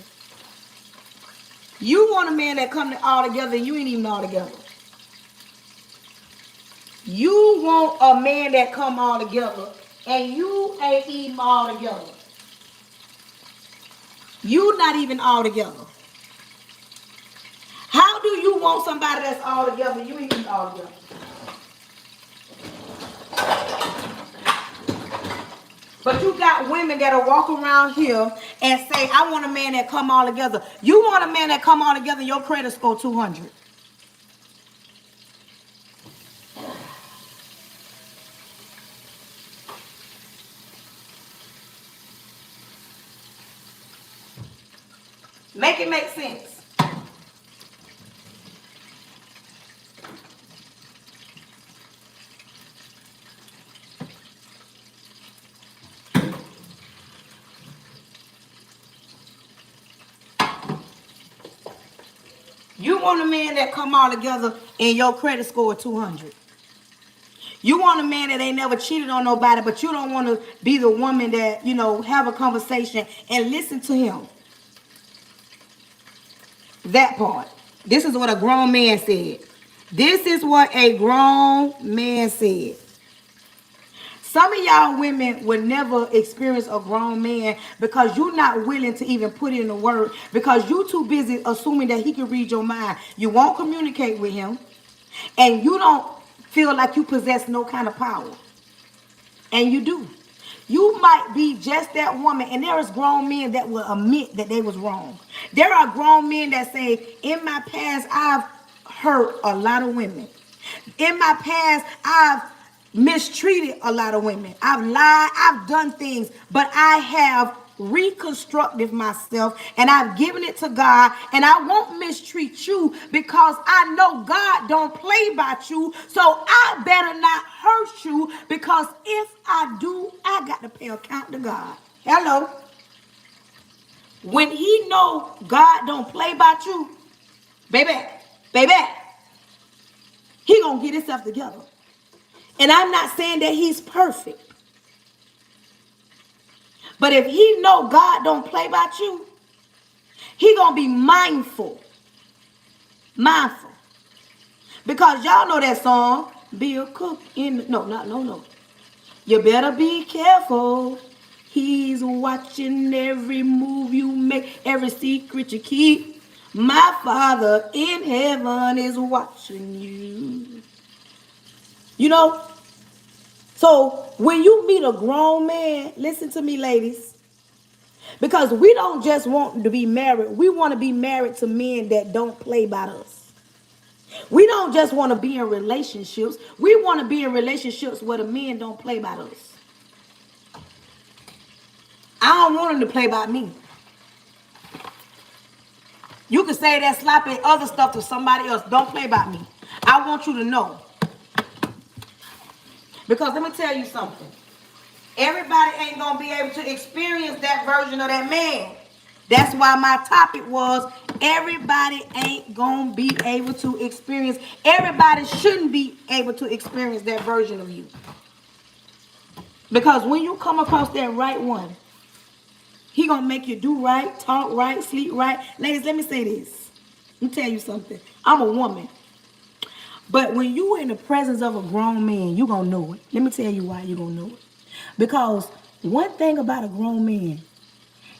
You want a man that come all together and you ain't even all together. You want a man that come all together and you ain't even all together. You not even all together. How do you want somebody that's all together? You ain't even all together. But you got women that'll walk around here and say, I want a man that come all together. You want a man that come all together, your credit score 200. Make it make sense. You want a man that come all together and your credit score 200. You want a man that ain't never cheated on nobody, but you don't want to be the woman that, have a conversation and listen to him. That part. This is what a grown man said. This is what a grown man said. Some of y'all women will never experience a grown man because you're not willing to even put in the work because you're too busy assuming that he can read your mind. You won't communicate with him and you don't feel like you possess no kind of power. And you do. You might be just that woman, and there is grown men that will admit that they was wrong. There are grown men that say, in my past, I've hurt a lot of women. In my past, I've mistreated a lot of women. I've lied, I've done things, but I have reconstructed myself and I've given it to God, and I won't mistreat you because I know God don't play about you, so I better not hurt you because if I do, I got to pay account to God. Hello. When he know God don't play about you, baby, baby, he gonna get himself together. And I'm not saying that he's perfect. But if he know God don't play about you, he gonna be mindful. Mindful. Because y'all know that song, be a cook in, no. You better be careful. He's watching every move you make, every secret you keep. My Father in heaven is watching you. You know? So when you meet a grown man, listen to me, ladies. Because we don't just want to be married. We want to be married to men that don't play by us. We don't just want to be in relationships. We want to be in relationships where the men don't play by us. I don't want them to play by me. You can say that sloppy other stuff to somebody else. Don't play by me. I want you to know. Because let me tell you something. Everybody ain't going to be able to experience that version of that man. That's why my topic was everybody ain't going to be able to experience. Everybody shouldn't be able to experience that version of you. Because when you come across that right one, he going to make you do right, talk right, sleep right. Ladies, let me say this. Let me tell you something. I'm a woman. But when you in the presence of a grown man, you going to know it. Let me tell you why you going to know it. Because one thing about a grown man,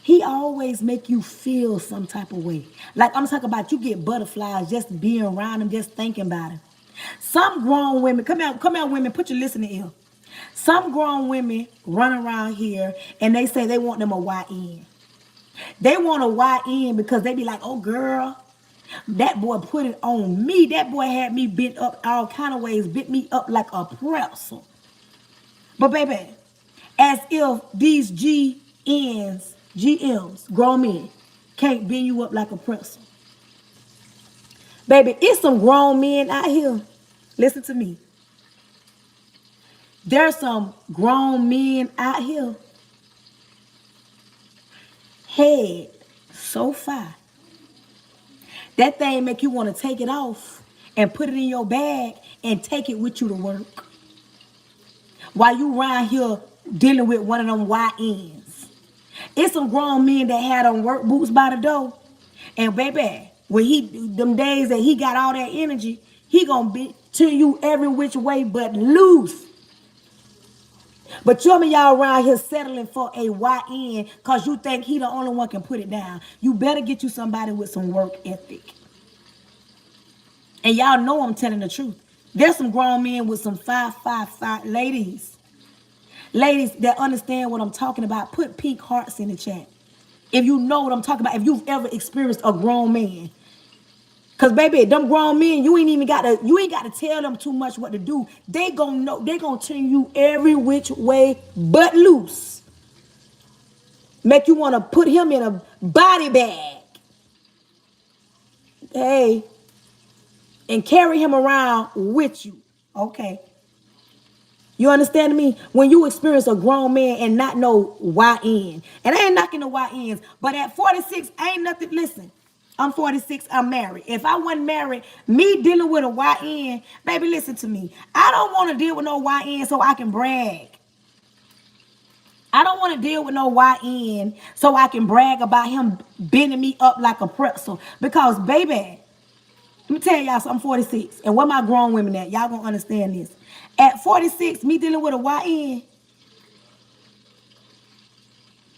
he always make you feel some type of way. Like I'm talking about, you get butterflies just being around him, just thinking about him. Some grown women, come out women, put your listening ear. Some grown women run around here and they say they want them a YN. They want a YN because they be like, oh girl, that boy put it on me. That boy had me bent up all kind of ways, bent me up like a pretzel. But baby, as if these GMs, grown men, can't bend you up like a pretzel. Baby, it's some grown men out here. Listen to me. There's some grown men out here. Head so far. That thing make you want to take it off and put it in your bag and take it with you to work. While you around here dealing with one of them YNs. It's some grown men that had on work boots by the door. And baby, when them days that he got all that energy, he gonna be to you every which way but loose. But some of y'all around here settling for a YN because you think he the only one can put it down. You better get you somebody with some work ethic. And y'all know I'm telling the truth. There's some grown men with some 555 ladies. Ladies that understand what I'm talking about, put pink hearts in the chat. If you know what I'm talking about, if you've ever experienced a grown man. Cause baby, them grown men, you ain't got to tell them too much what to do. They gonna know, they gonna turn you every which way but loose. Make you want to put him in a body bag. Hey, and carry him around with you. Okay. You understand me? When you experience a grown man and not know YN. And I ain't knocking the YNs, but at 46, ain't nothing. Listen, I'm 46, I'm married. If I wasn't married, me dealing with a YN, baby, listen to me. I don't want to deal with no YN so I can brag. I don't want to deal with no YN so I can brag about him bending me up like a pretzel. Because, baby, let me tell y'all something, I'm 46. And where my grown women at? Y'all gonna understand this. At 46, me dealing with a YN,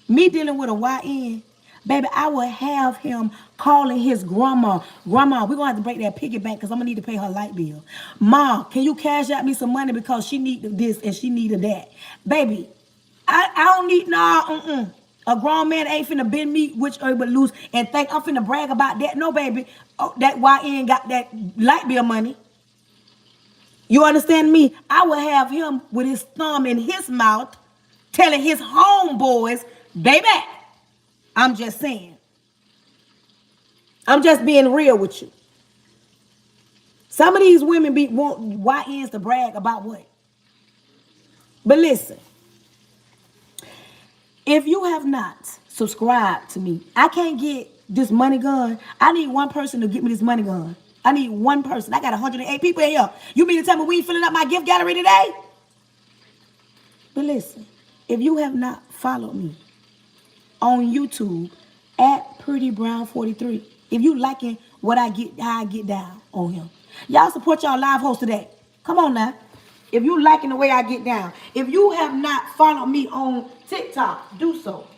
Me dealing with a YN, baby, I would have him calling his grandma. Grandma, we're going to have to break that piggy bank because I'm going to need to pay her light bill. Mom, can you cash out me some money because she needed this and she needed that? Baby, I don't need, nah. A grown man ain't finna bend me which way but loose and think I'm finna brag about that. No, baby. Oh, that YN got that light bill money. You understand me? I would have him with his thumb in his mouth telling his homeboys, baby, I'm just saying. I'm just being real with you. Some of these women want YNs to brag about what? But listen, if you have not subscribed to me, I can't get this money gun. I need one person to get me this money gun. I need one person. I got 108 people in here. You mean to tell me we ain't filling up my gift gallery today? But listen, if you have not followed me on YouTube at Pretty Brown 43, if you liking what I get, how I get down on him, y'all support y'all live host today. Come on now. If you liking the way I get down, if you have not followed me on TikTok, do so.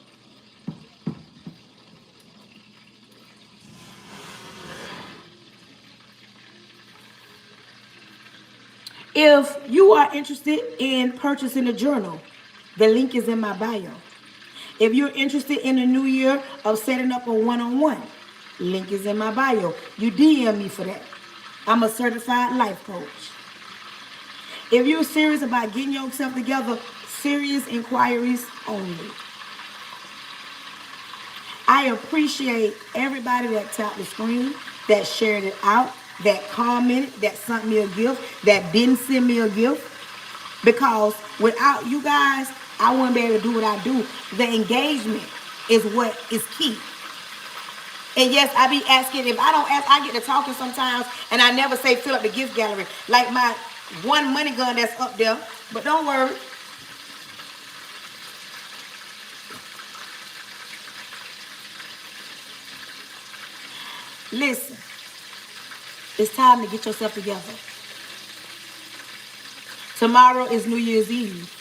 If you are interested in purchasing a journal, the link is in my bio. If you're interested in the new year of setting up a one-on-one, link is in my bio. You DM me for that. I'm a certified life coach. If you're serious about getting yourself together, serious inquiries only. I appreciate everybody that tapped the screen, that shared it out, that commented, that sent me a gift, that didn't send me a gift. Because without you guys, I wouldn't be able to do what I do. The engagement is what is key. And yes, I be asking, if I don't ask, I get to talking sometimes, and I never say fill up the gift gallery. Like my one money gun that's up there. But don't worry. Listen, it's time to get yourself together. Tomorrow is New Year's Eve.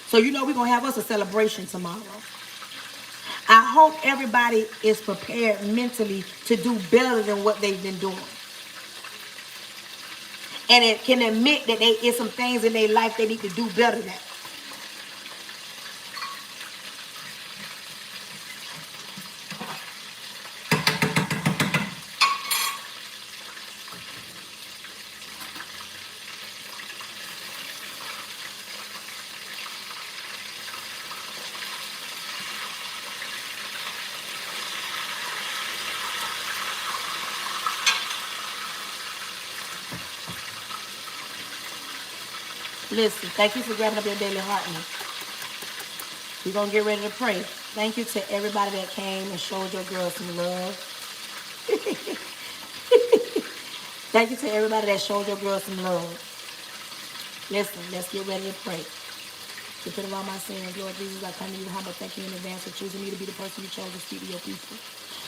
So you know we're going to have us a celebration tomorrow. I hope everybody is prepared mentally to do better than what they've been doing. And it can admit that there is some things in their life they need to do better than. Listen, thank you for grabbing up your daily heartening. We're going to get ready to pray. Thank you to everybody that came and showed your girl some love. Thank you to everybody that showed your girl some love. Listen, let's get ready to pray. Repent of all my sins, Lord Jesus. I come to you humble. Thank you in advance for choosing me to be the person you chose to speak to your people.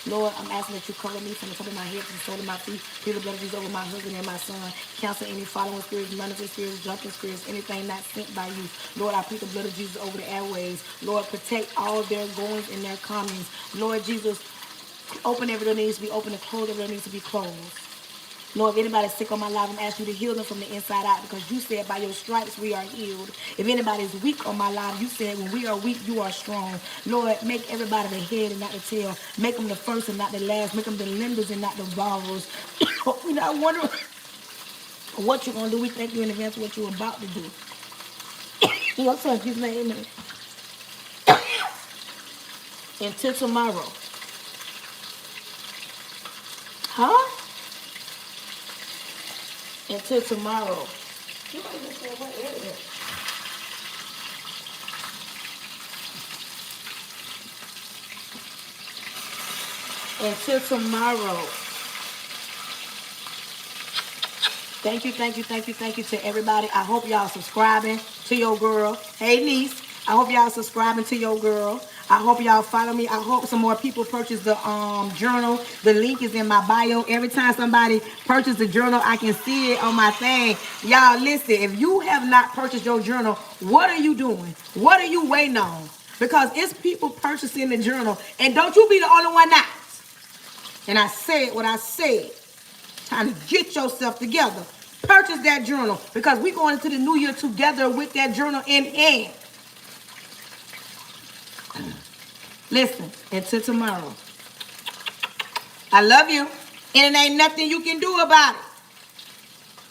Lord, I'm asking that you cover me from the top of my head to the sole of my feet. Plead the blood of Jesus over my husband and my son. Cancel any following spirits, monitoring spirits, jumping spirits, anything not sent by you. Lord, I plead the blood of Jesus over the airways. Lord, protect all their goings and their comings. Lord Jesus, open every door that needs to be open and close every door that needs to be closed. Lord, if anybody's sick on my life, I'm asking you to heal them from the inside out, because you said by your stripes we are healed. If anybody's weak on my life, you said when we are weak, you are strong. Lord, make everybody the head and not the tail. Make them the first and not the last. Make them the lenders and not the borrowers. We're not wondering what you're going to do. We thank you in advance for what you're about to do. In your son, Jesus' name, amen. Until tomorrow. Huh? Until tomorrow. You might even say what area. Until tomorrow. Thank you, thank you, thank you, thank you to everybody. I hope y'all subscribing to your girl. Hey, niece. I hope y'all subscribing to your girl. I hope y'all follow me. I hope some more people purchase the journal. The link is in my bio. Every time somebody purchases the journal, I can see it on my thing. Y'all, listen. If you have not purchased your journal, what are you doing? What are you waiting on? because it's people purchasing the journal. And don't you be the only one now. And I said what I said. Time to get yourself together. Purchase that journal because we're going into the new year together with that journal in hand. Listen, until tomorrow. I love you. And it ain't nothing you can do about it.